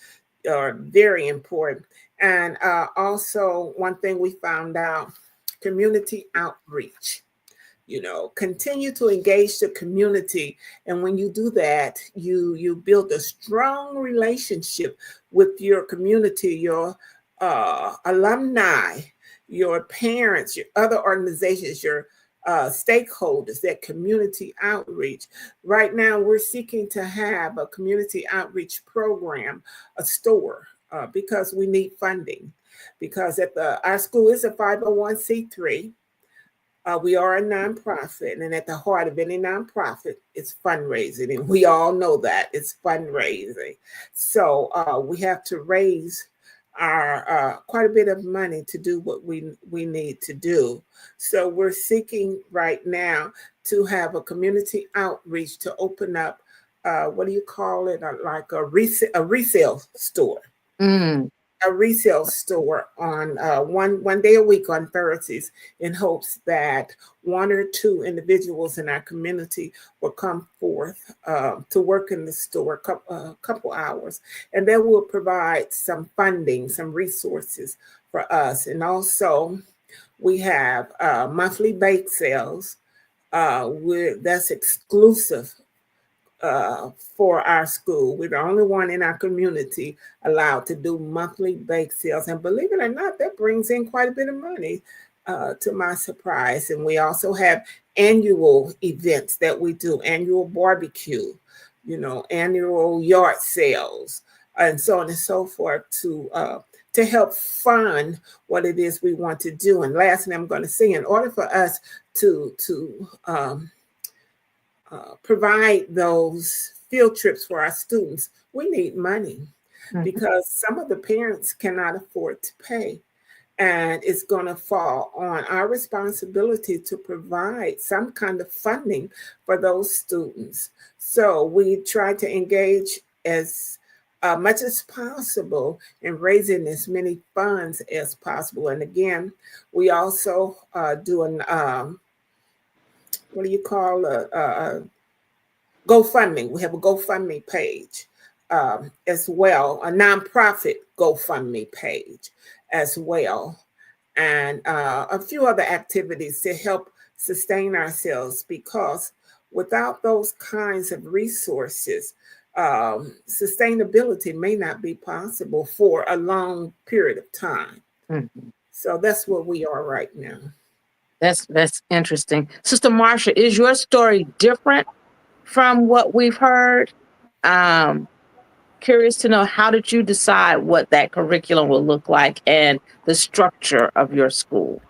are very important. And also, one thing we found out, community outreach. Continue to engage the community, and when you do that, you build a strong relationship with your community, your alumni, your parents, your other organizations, your stakeholders. That community outreach. Right now we're seeking to have a community outreach program, a store, because we need funding, because our school is a 501c3. We are a nonprofit, and at the heart of any nonprofit is fundraising, and we all know that it's fundraising. So we have to raise our quite a bit of money to do what we need to do. So we're seeking right now to have a community outreach to open up. What do you call it? Like a resale store. Mm. A resale store on one day a week on Thursdays, in hopes that one or two individuals in our community will come forth to work in the store a couple hours, and that will provide some funding, some resources for us. And also, we have monthly bake sales. That's exclusive for our school. We're the only one in our community allowed to do monthly bake sales. And believe it or not, that brings in quite a bit of money, to my surprise. And we also have annual events that we do, annual barbecue, annual yard sales, and so on and so forth, to help fund what it is we want to do. And lastly, I'm going to say, in order for us to provide those field trips for our students, we need money, Mhm. because some of the parents cannot afford to pay. And it's going to fall on our responsibility to provide some kind of funding for those students. So we try to engage as much as possible in raising as many funds as possible. And again, we also do an what do you call GoFundMe. We have a GoFundMe page as well, a nonprofit GoFundMe page as well, and a few other activities to help sustain ourselves, because without those kinds of resources, sustainability may not be possible for a long period of time. Mhm. So that's where we are right now. That's interesting. Sister Marsha, is your story different from what we've heard? Um, Curious to know, how did you decide what that curriculum will look like and the structure of your school?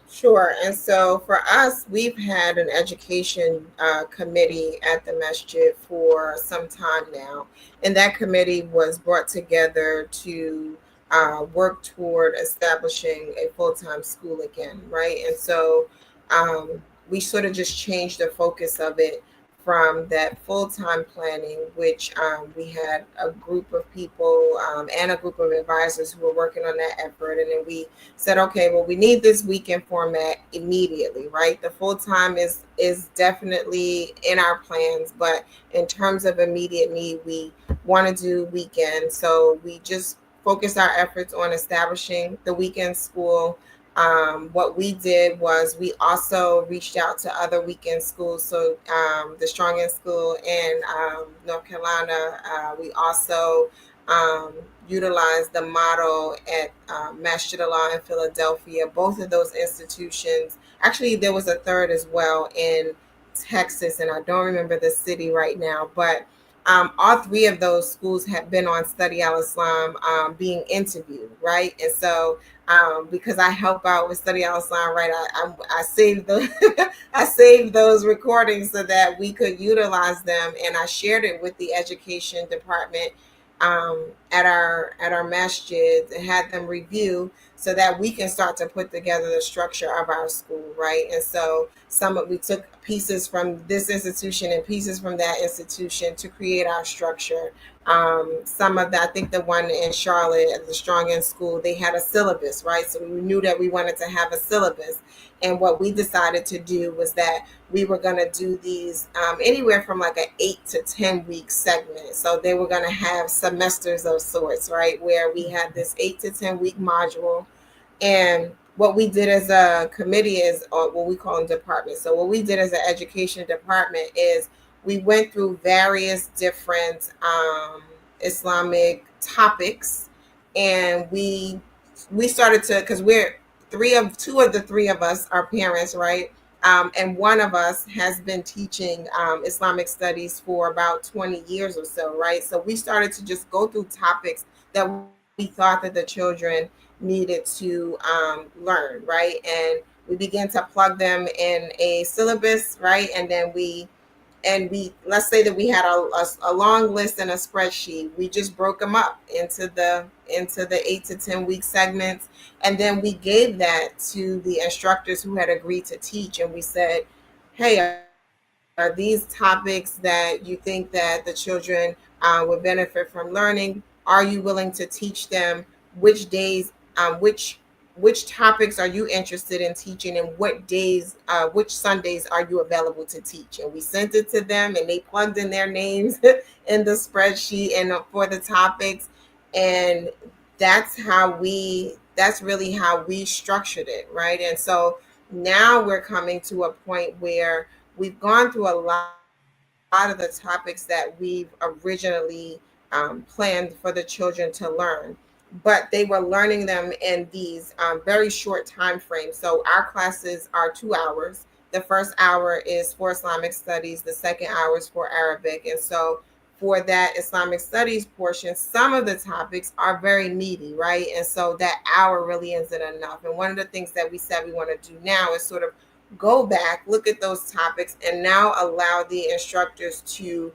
Sure. And so for us, we've had an education committee at the masjid for some time now. And that committee was brought together to work toward establishing a full time school again, right? And so um, we sort of just changed the focus of it from that full time planning, which we had a group of people and a group of advisors who were working on that effort. And then we said, okay, well, we need this weekend format immediately, right? The full time is definitely in our plans, but in terms of immediate need, we want to do weekend. So we just focused our efforts on establishing the weekend school. What we did was we also reached out to other weekend schools. So the Strong End School in North Carolina. We also um, utilized the model at Masjid Allah in Philadelphia. Both of those institutions, actually, there was a third as well in Texas, and I don't remember the city right now, but all three of those schools have been on Study Al Islam being interviewed, right? And so, because I help out with Study Al Islam, right, I saved the I saved those recordings so that we could utilize them, and I shared it with the education department at our masjid and had them review so that we can start to put together the structure of our school, right? And so we took pieces from this institution and pieces from that institution to create our structure. Some of that, I think the one in Charlotte at the Strong End School, they had a syllabus, right? So we knew that we wanted to have a syllabus. And what we decided to do was that we were going to do these anywhere from like an 8 to 10 week segment. So they were going to have semesters of sorts, right? Where we had this 8 to 10 week module. And what we did as a committee is, or what we call them departments. So what we did as an education department is we went through various different Islamic topics, and we started to, because we're two of the three of us are parents, right? And one of us has been teaching Islamic studies for about 20 years or so, right? So we started to just go through topics that we thought that the children needed to learn, right? And we began to plug them in a syllabus, right? And we let's say that we had a long list and a spreadsheet. We just broke them up into the 8 to 10 week segments, and then we gave that to the instructors who had agreed to teach, and we said, hey, are these topics that you think that the children would benefit from learning? Are you willing to teach them? Which days, which topics are you interested in teaching, and what days, which Sundays are you available to teach? And we sent it to them, and they plugged in their names in the spreadsheet and for the topics. And that's really how we structured it, right? And so now we're coming to a point where we've gone through a lot of the topics that we've originally planned for the children to learn, but they were learning them in these very short time frames. So our classes are 2 hours. The first hour is for Islamic studies, the second hour is for Arabic. And so for that Islamic studies portion, some of the topics are very meaty, right? And so that hour really isn't enough. And one of the things that we said we want to do now is sort of go back, look at those topics, and now allow the instructors to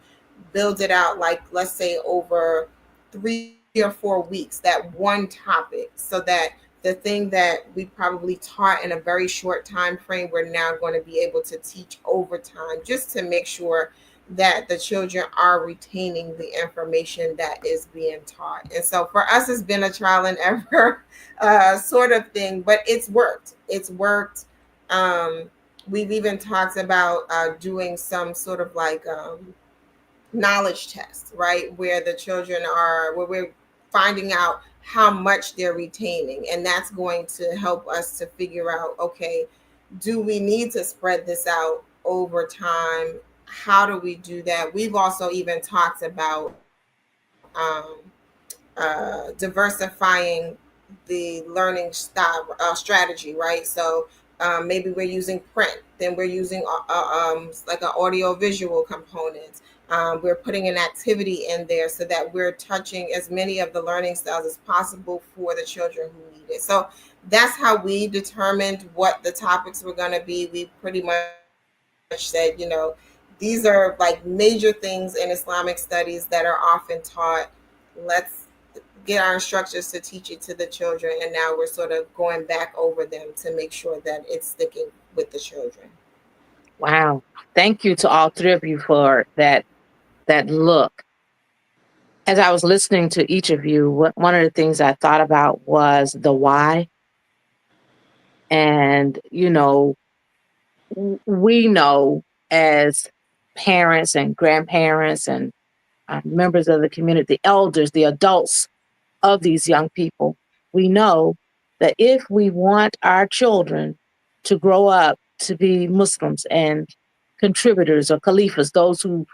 build it out, like, let's say, over 3 or 4 weeks, that one topic, so that the thing that we probably taught in a very short time frame, we're now going to be able to teach over time, just to make sure that the children are retaining the information that is being taught. And so for us, it's been a trial and error sort of thing, but it's worked. It's worked. Um, we've even talked about doing some sort of like knowledge test, right? Where we're finding out how much they're retaining. And that's going to help us to figure out, okay, do we need to spread this out over time? How do we do that? We've also even talked about diversifying the learning style strategy, right? So maybe we're using print, then we're using like an audio visual component. We're putting an activity in there so that we're touching as many of the learning styles as possible for the children who need it. So that's how we determined what the topics were going to be. We pretty much said, these are like major things in Islamic studies that are often taught. Let's get our instructors to teach it to the children, and now we're sort of going back over them to make sure that it's sticking with the children. Wow. Thank you to all three of you for that look. As I was listening to each of you, one of the things I thought about was the why. And, we know as parents and grandparents and members of the community, the elders, the adults of these young people, we know that if we want our children to grow up to be Muslims and contributors or caliphs, those who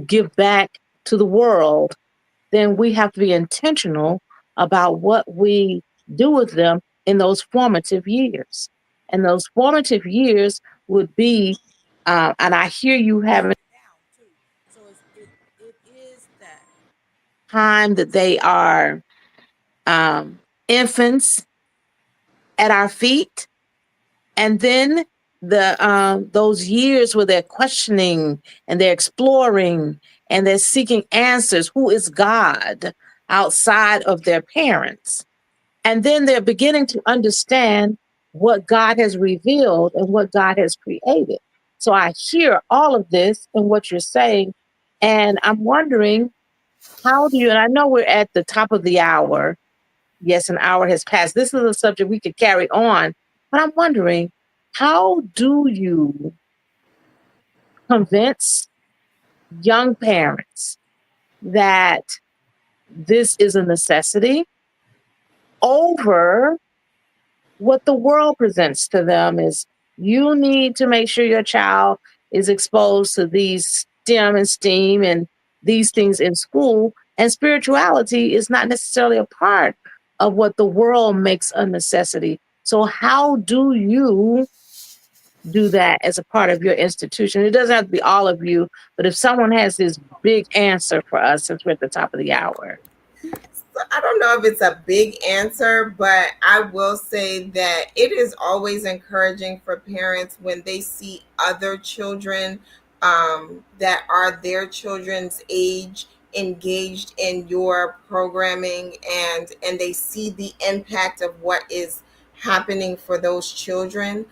give back to the world, then we have to be intentional about what we do with them in those formative years. And those formative years would be, and I hear you having down too. So it is that time that they are infants at our feet, and then the those years where they're questioning and they're exploring and they're seeking answers. Who is God outside of their parents? And then they're beginning to understand what God has revealed and what God has created. So I hear all of this and what you're saying, and I'm wondering, how do you, and I know we're at the top of the hour. Yes, an hour has passed. This is a subject we could carry on, but I'm wondering, how do you convince young parents that this is a necessity over what the world presents to them is you need to make sure your child is exposed to these STEM and STEAM and these things in school, and spirituality is not necessarily a part of what the world makes a necessity. So how do you do that as a part of your institution? It doesn't have to be all of you, but if someone has this big answer for us since we're at the top of the hour. So I don't know if it's a big answer, but I will say that it is always encouraging for parents when they see other children that are their children's age engaged in your programming, and they see the impact of what is happening for those children.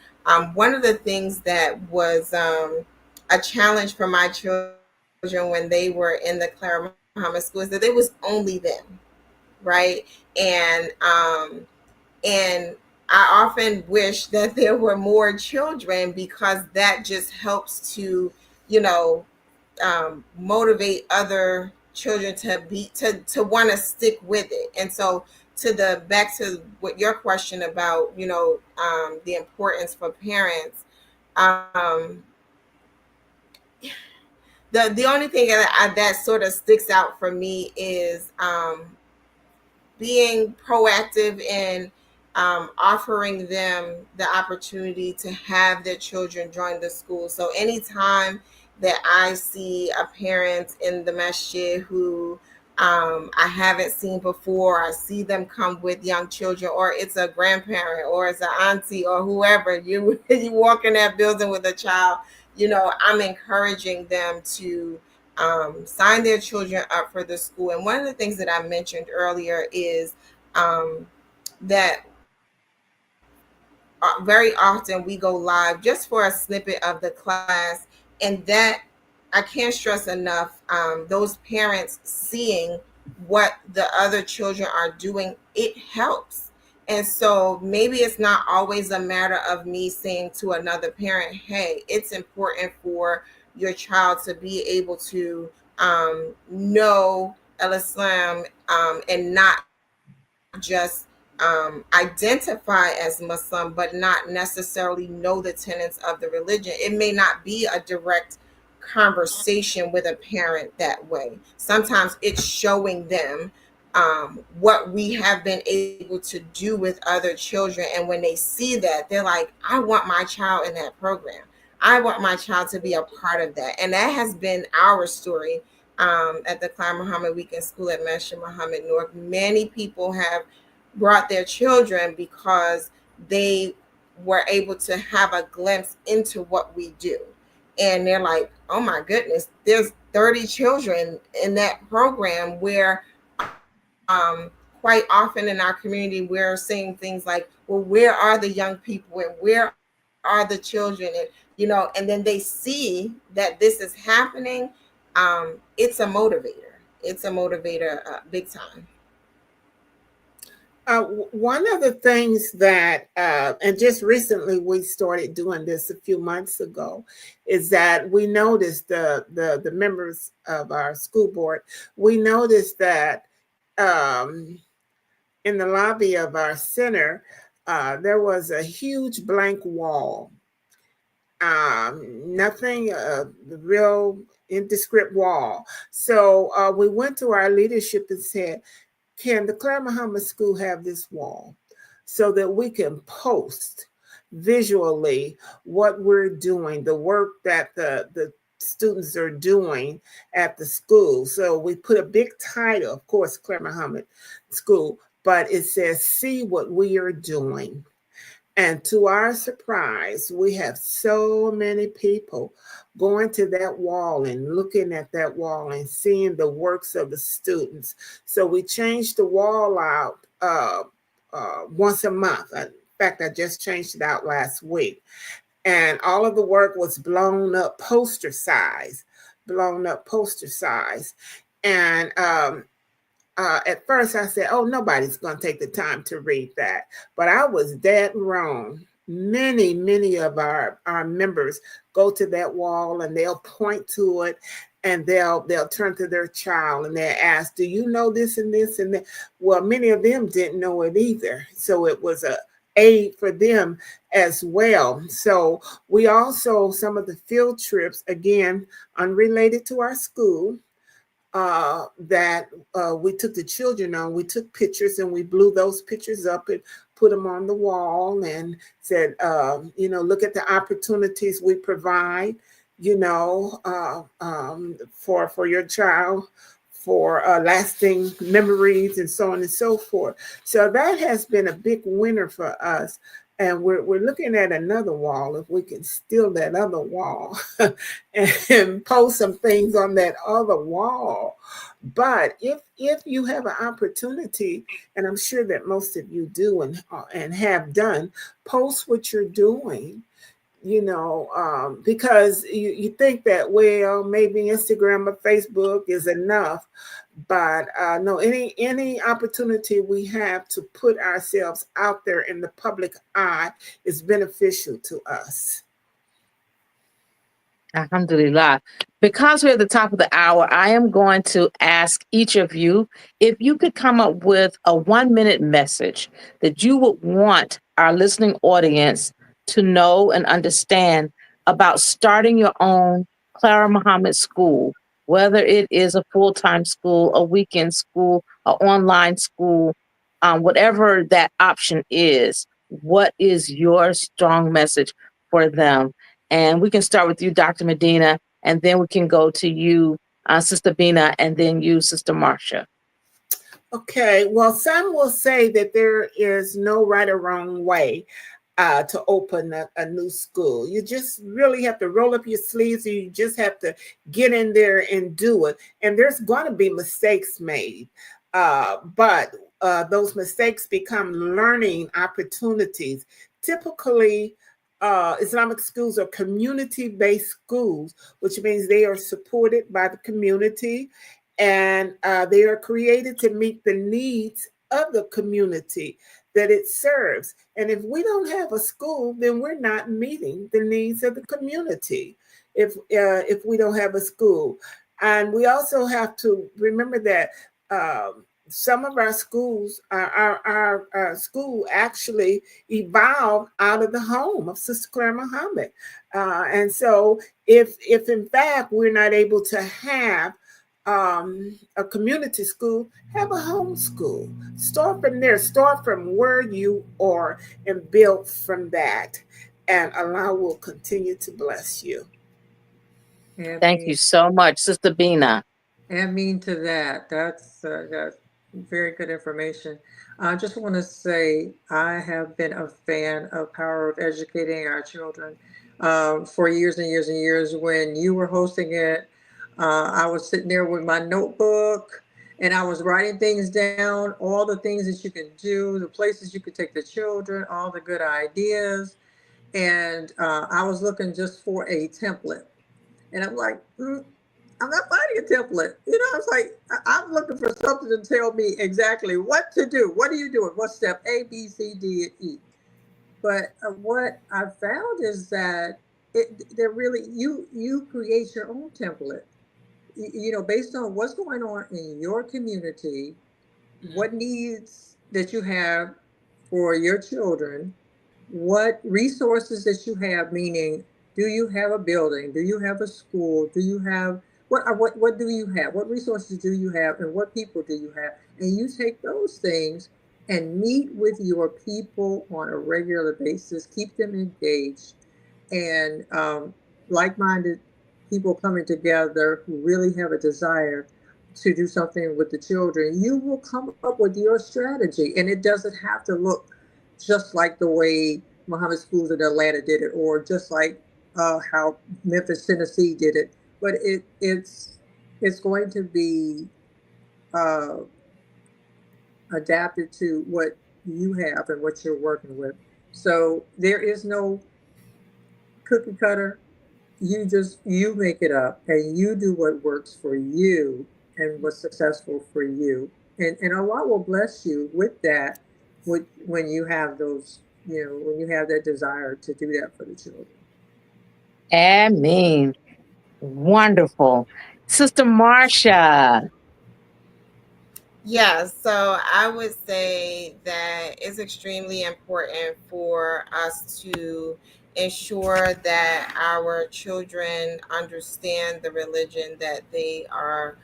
One of the things that was a challenge for my children when they were in the Clara Muhammad school is that it was only them, right? And I often wish that there were more children, because that just helps to, you know, motivate other children to be to want to stick with it. And so, to the back to what your question about, the importance for parents. um the only thing that sort of sticks out for me is being proactive in offering them the opportunity to have their children join the school. So anytime that I see a parent in the masjid who I haven't seen before, I see them come with young children, or it's a grandparent, or it's an auntie, or whoever, you walk in that building with a child, I'm encouraging them to sign their children up for the school. And one of the things that I mentioned earlier is that very often we go live just for a snippet of the class, and that I can't stress enough, those parents seeing what the other children are doing, it helps. And so maybe it's not always a matter of me saying to another parent, hey, it's important for your child to be able to know Al Islam, and not just identify as Muslim, but not necessarily know the tenets of the religion. It may not be a direct conversation with a parent that way. Sometimes it's showing them what we have been able to do with other children. And when they see that, they're like, I want my child in that program. I want my child to be a part of that. And that has been our story at the Clara Muhammad Weekend School at Masjid Muhammad-Newark. Many people have brought their children because they were able to have a glimpse into what we do. And they're like, oh my goodness, there's 30 children in that program, where quite often in our community, we're saying things like, well, where are the young people, and where are the children? And and then they see that this is happening. It's a motivator. It's a motivator, big time. One of the things that, and just recently we started doing this a few months ago, is that we noticed the members of our school board, we noticed that in the lobby of our center, there was a huge blank wall. Nothing real indescript wall. So we went to our leadership and said, can the Clara Muhammad School have this wall so that we can post visually what we're doing, the work that the students are doing at the school. So we put a big title, of course, Clara Muhammad School, but it says, see what we are doing. And to our surprise, we have so many people going to that wall and looking at that wall and seeing the works of the students. So we changed the wall out once a month. In fact, I just changed it out last week. And all of the work was blown up poster size. And at first I said, oh, nobody's going to take the time to read that. But I was dead wrong. Many of our members go to that wall and they'll point to it and they'll turn to their child and they'll ask, do you know this and this and that? Well, many of them didn't know it either. So it was a aid for them as well. So we also, some of the field trips, again, unrelated to our school, that we took the children on. We took pictures and we blew those pictures up and put them on the wall and said, look at the opportunities we provide, for your child, for lasting memories and so on and so forth. So that has been a big winner for us. And we're looking at another wall, if we can steal that other wall and post some things on that other wall. But if you have an opportunity, and I'm sure that most of you do and have done, post what you're doing. Because you think that, well, maybe Instagram or Facebook is enough, but no, any opportunity we have to put ourselves out there in the public eye is beneficial to us. Alhamdulillah. Because we're at the top of the hour, I am going to ask each of you if you could come up with a 1-minute message that you would want our listening audience to know and understand about starting your own Clara Muhammad School, whether it is a full-time school, a weekend school, an online school, whatever that option is. What is your strong message for them? And we can start with you, Dr. Medina, and then we can go to you, Sister Bina, and then you, Sister Marcia. Okay, well, some will say that there is no right or wrong way to open a new school. You just really have to roll up your sleeves. You just have to get in there and do it. And there's going to be mistakes made, but those mistakes become learning opportunities. Typically, Islamic schools are community-based schools, which means they are supported by the community, and they are created to meet the needs of the community that it serves. And if we don't have a school, then we're not meeting the needs of the community. If we don't have a school, and we also have to remember that some of our schools, our school actually evolved out of the home of Sister Clara Muhammad. And so if in fact we're not able to have a community school, have a home school. Start from there. Start from where you are and build from that. And Allah will continue to bless you. Thank you so much, Sister Bina. And mean to that. That's very good information. I just want to say I have been a fan of Power of Educating Our Children for years and years and years. When you were hosting it, I was sitting there with my notebook and I was writing things down, all the things that you can do, the places you could take the children, all the good ideas. And I was looking just for a template. And I'm like, I'm not finding a template. I was like, I'm looking for something to tell me exactly what to do. What are you doing? What step A, B, C, D, and E? But what I found is that they're really, you create your own template. Based on what's going on in your community, what needs that you have for your children, what resources that you have, meaning, do you have a building? Do you have a school? Do you have what do you have? What resources do you have, and what people do you have? And you take those things and meet with your people on a regular basis. Keep them engaged, and like-minded people coming together who really have a desire to do something with the children. You will come up with your strategy, and it doesn't have to look just like the way Muhammad schools in Atlanta did it, or just like how Memphis, Tennessee did it. But it's going to be uh, adapted to what you have and what you're working with. So there is no cookie cutter. You make it up, and you do what works for you and what's successful for you, and Allah will bless you with that. When you have those, when you have that desire to do that for the children. Amen. Wonderful. Sister Marcia. Yeah, so I would say that it's extremely important for us to ensure that our children understand the religion that they are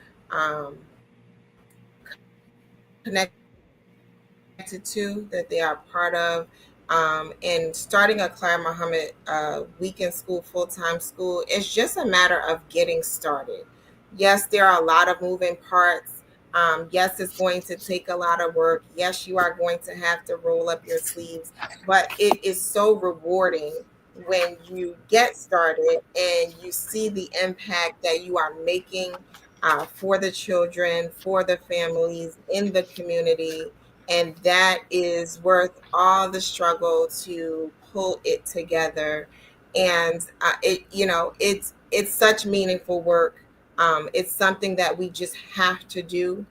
connected to, that they are part of. And starting a Clara Muhammad weekend school, full time school, it's just a matter of getting started. Yes, there are a lot of moving parts. Yes, it's going to take a lot of work. Yes, you are going to have to roll up your sleeves, but it is so rewarding when you get started and you see the impact that you are making for the children, for the families in the community. And that is worth all the struggle to pull it together. And it's such meaningful work. It's something that we just have to do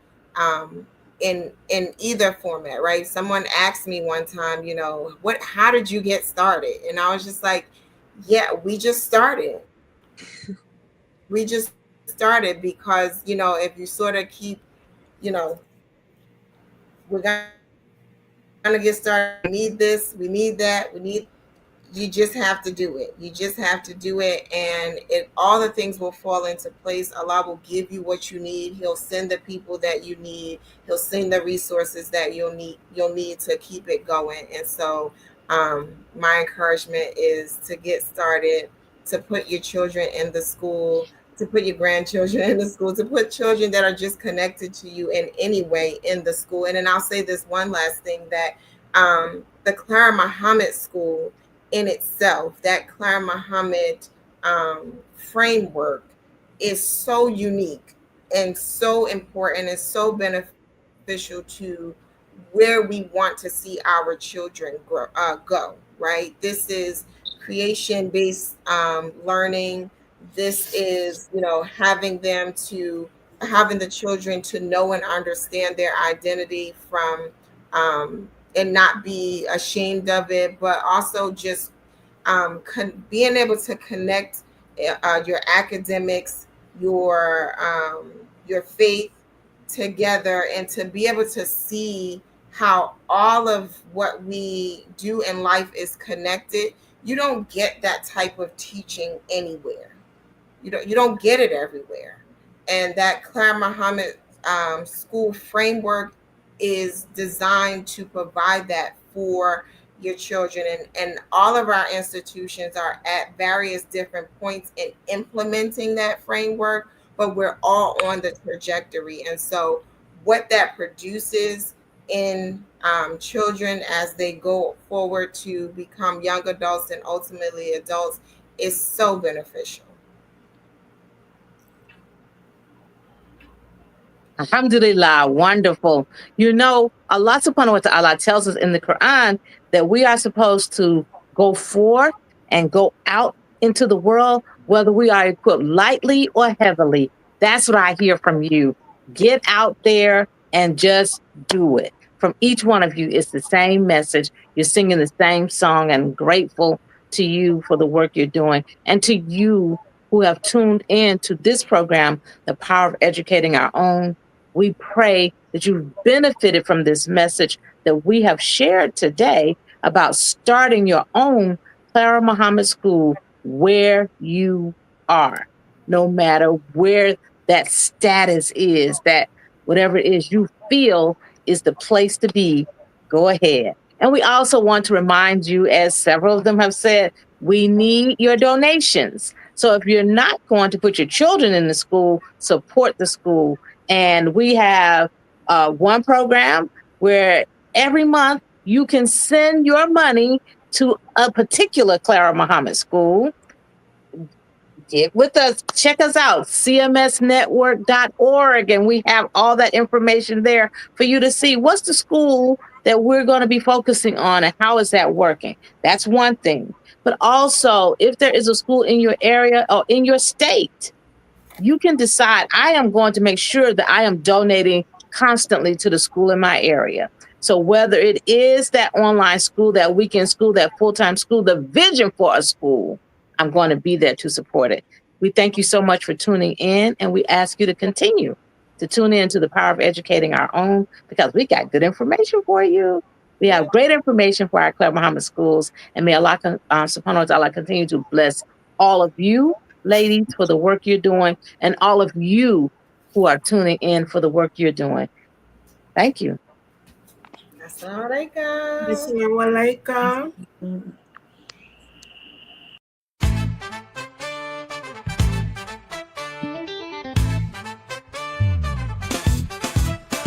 in either format, right? Someone asked me one time, how did you get started? And I was just like, yeah, we just started. We just started because, if you sort of keep, you know, we're going to get started. We need this, we need that, you just have to do it. You just have to do it, and all the things will fall into place. Allah will give you what you need. He'll send the people that you need. He'll send the resources that you'll need to keep it going. And so, my encouragement is to get started, to put your children in the school, to put your grandchildren in the school, to put children that are just connected to you in any way in the school. And then I'll say this one last thing, that the Clara Muhammad School in itself, that Clara Muhammad framework, is so unique and so important and so beneficial to where we want to see our children go, right? This is creation based learning. This is, having the children to know and understand their identity from and not be ashamed of it, but also just being able to connect your academics, your faith together, and to be able to see how all of what we do in life is connected. You don't get that type of teaching anywhere. You don't get it everywhere. And that Clara Muhammad school framework is designed to provide that for your children. And all of our institutions are at various different points in implementing that framework, but we're all on the trajectory. And so what that produces in children as they go forward to become young adults and ultimately adults is so beneficial. Alhamdulillah, wonderful. Allah subhanahu wa ta'ala tells us in the Quran that we are supposed to go forth and go out into the world, whether we are equipped lightly or heavily. That's what I hear from you. Get out there and just do it. From each one of you, it's the same message. You're singing the same song, and grateful to you for the work you're doing, and to you who have tuned in to this program, The Power of Educating Our Own. We pray that you've benefited from this message that we have shared today about starting your own Clara Muhammad School where you are. no matter where that status is, that whatever it is you feel is the place to be, go ahead. And we also want to remind you, as several of them have said, we need your donations. So if you're not going to put your children in the school, support the school. And we have one program where every month you can send your money to a particular Clara Muhammad school. Get with us. Check us out, cmsnetwork.org. And we have all that information there for you to see what's the school that we're going to be focusing on and how is that working. That's one thing. But also, if there is a school in your area or in your state, you can decide, I am going to make sure that I am donating constantly to the school in my area. So whether it is that online school, that weekend school, that full-time school, the vision for a school, I'm going to be there to support it. We thank you so much for tuning in, and we ask you to continue to tune in to the power of educating our own, because we got good information for you. We have great information for our Clara Muhammad schools, and may Allah subhanahu wa ta'ala continue to bless all of you, ladies, for the work you're doing, and all of you who are tuning in for the work you're doing. Thank you. Assalamualaikum. Assalamualaikum.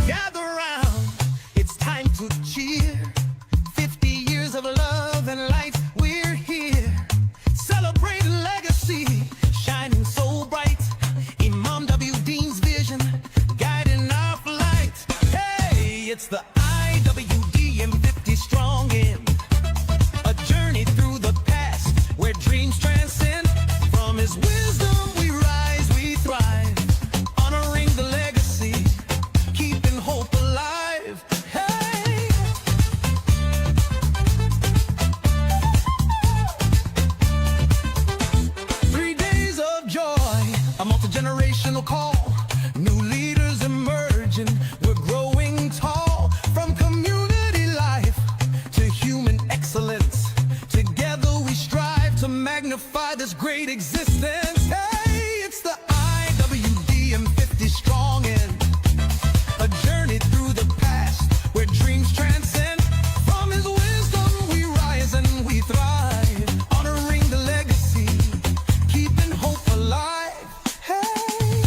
Gather round, it's time to cheer. 50 years of love and life, we're here. Celebrating legacy, shining so bright. Imam W. Dean's vision, guiding our flight. Hey, it's the IWD 50 strong in. A journey through the past, where dreams transcend. From his wisdom we rise, we thrive. Honoring the legacy, keeping hope alive. Hey! 3 days of joy, a multi-generational call. New leaders emerging, we're growing tall. From community life to human excellence, together we strive to magnify this great existence. Hey, it's the IWD 50 strong in. A journey through the past, where dreams transcend. From his wisdom we rise and we thrive. Honoring the legacy, keeping hope alive. Hey,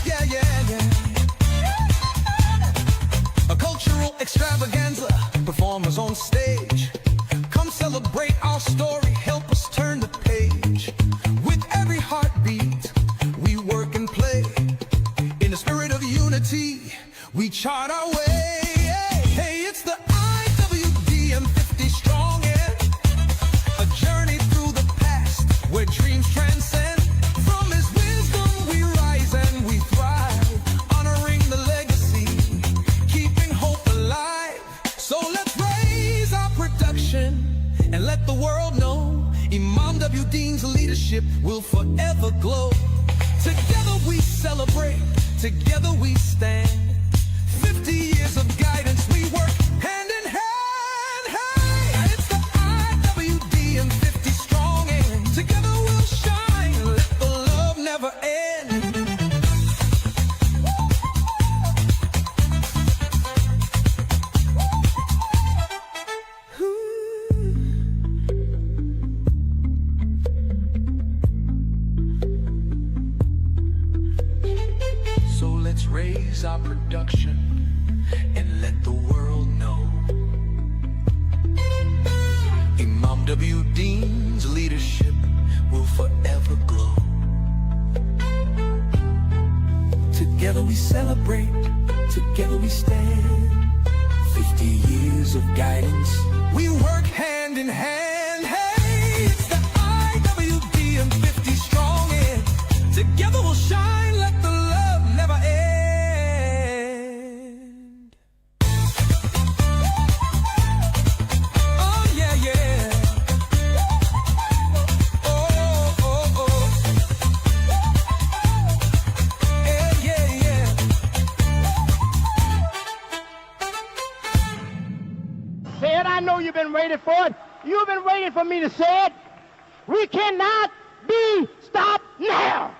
yeah, yeah, yeah. A cultural extravaganza, performers on stage. Come celebrate our story, help us turn the page. With every heartbeat, we work and play. In the spirit of unity, we chart our way. Hey, it's the IWD 50 strong in. A journey through the past, where dreams transcend. From his wisdom we rise and we thrive. Honoring the legacy, keeping hope alive. So let's raise our production and let the world know Imam W. Dean's leadership will forever glow. Together we celebrate, together we stand. 50 years of guidance, we work hand in hand. Hey, it's the IWD 50 strong in. Together we'll shine, let the love never end. So let's raise our production and let the world know Imam W. Dean's leadership will forever glow. Together we celebrate, together we stand. 50 years of guidance, we work hand in hand. Hey, it's the IWD 50 strong in. Together we'll shine, let the love never end. Oh yeah, yeah. Oh, oh, oh. Yeah, yeah, yeah. Say it, I know you've been waiting for it. You've been waiting for me to say it. We cannot be stopped now.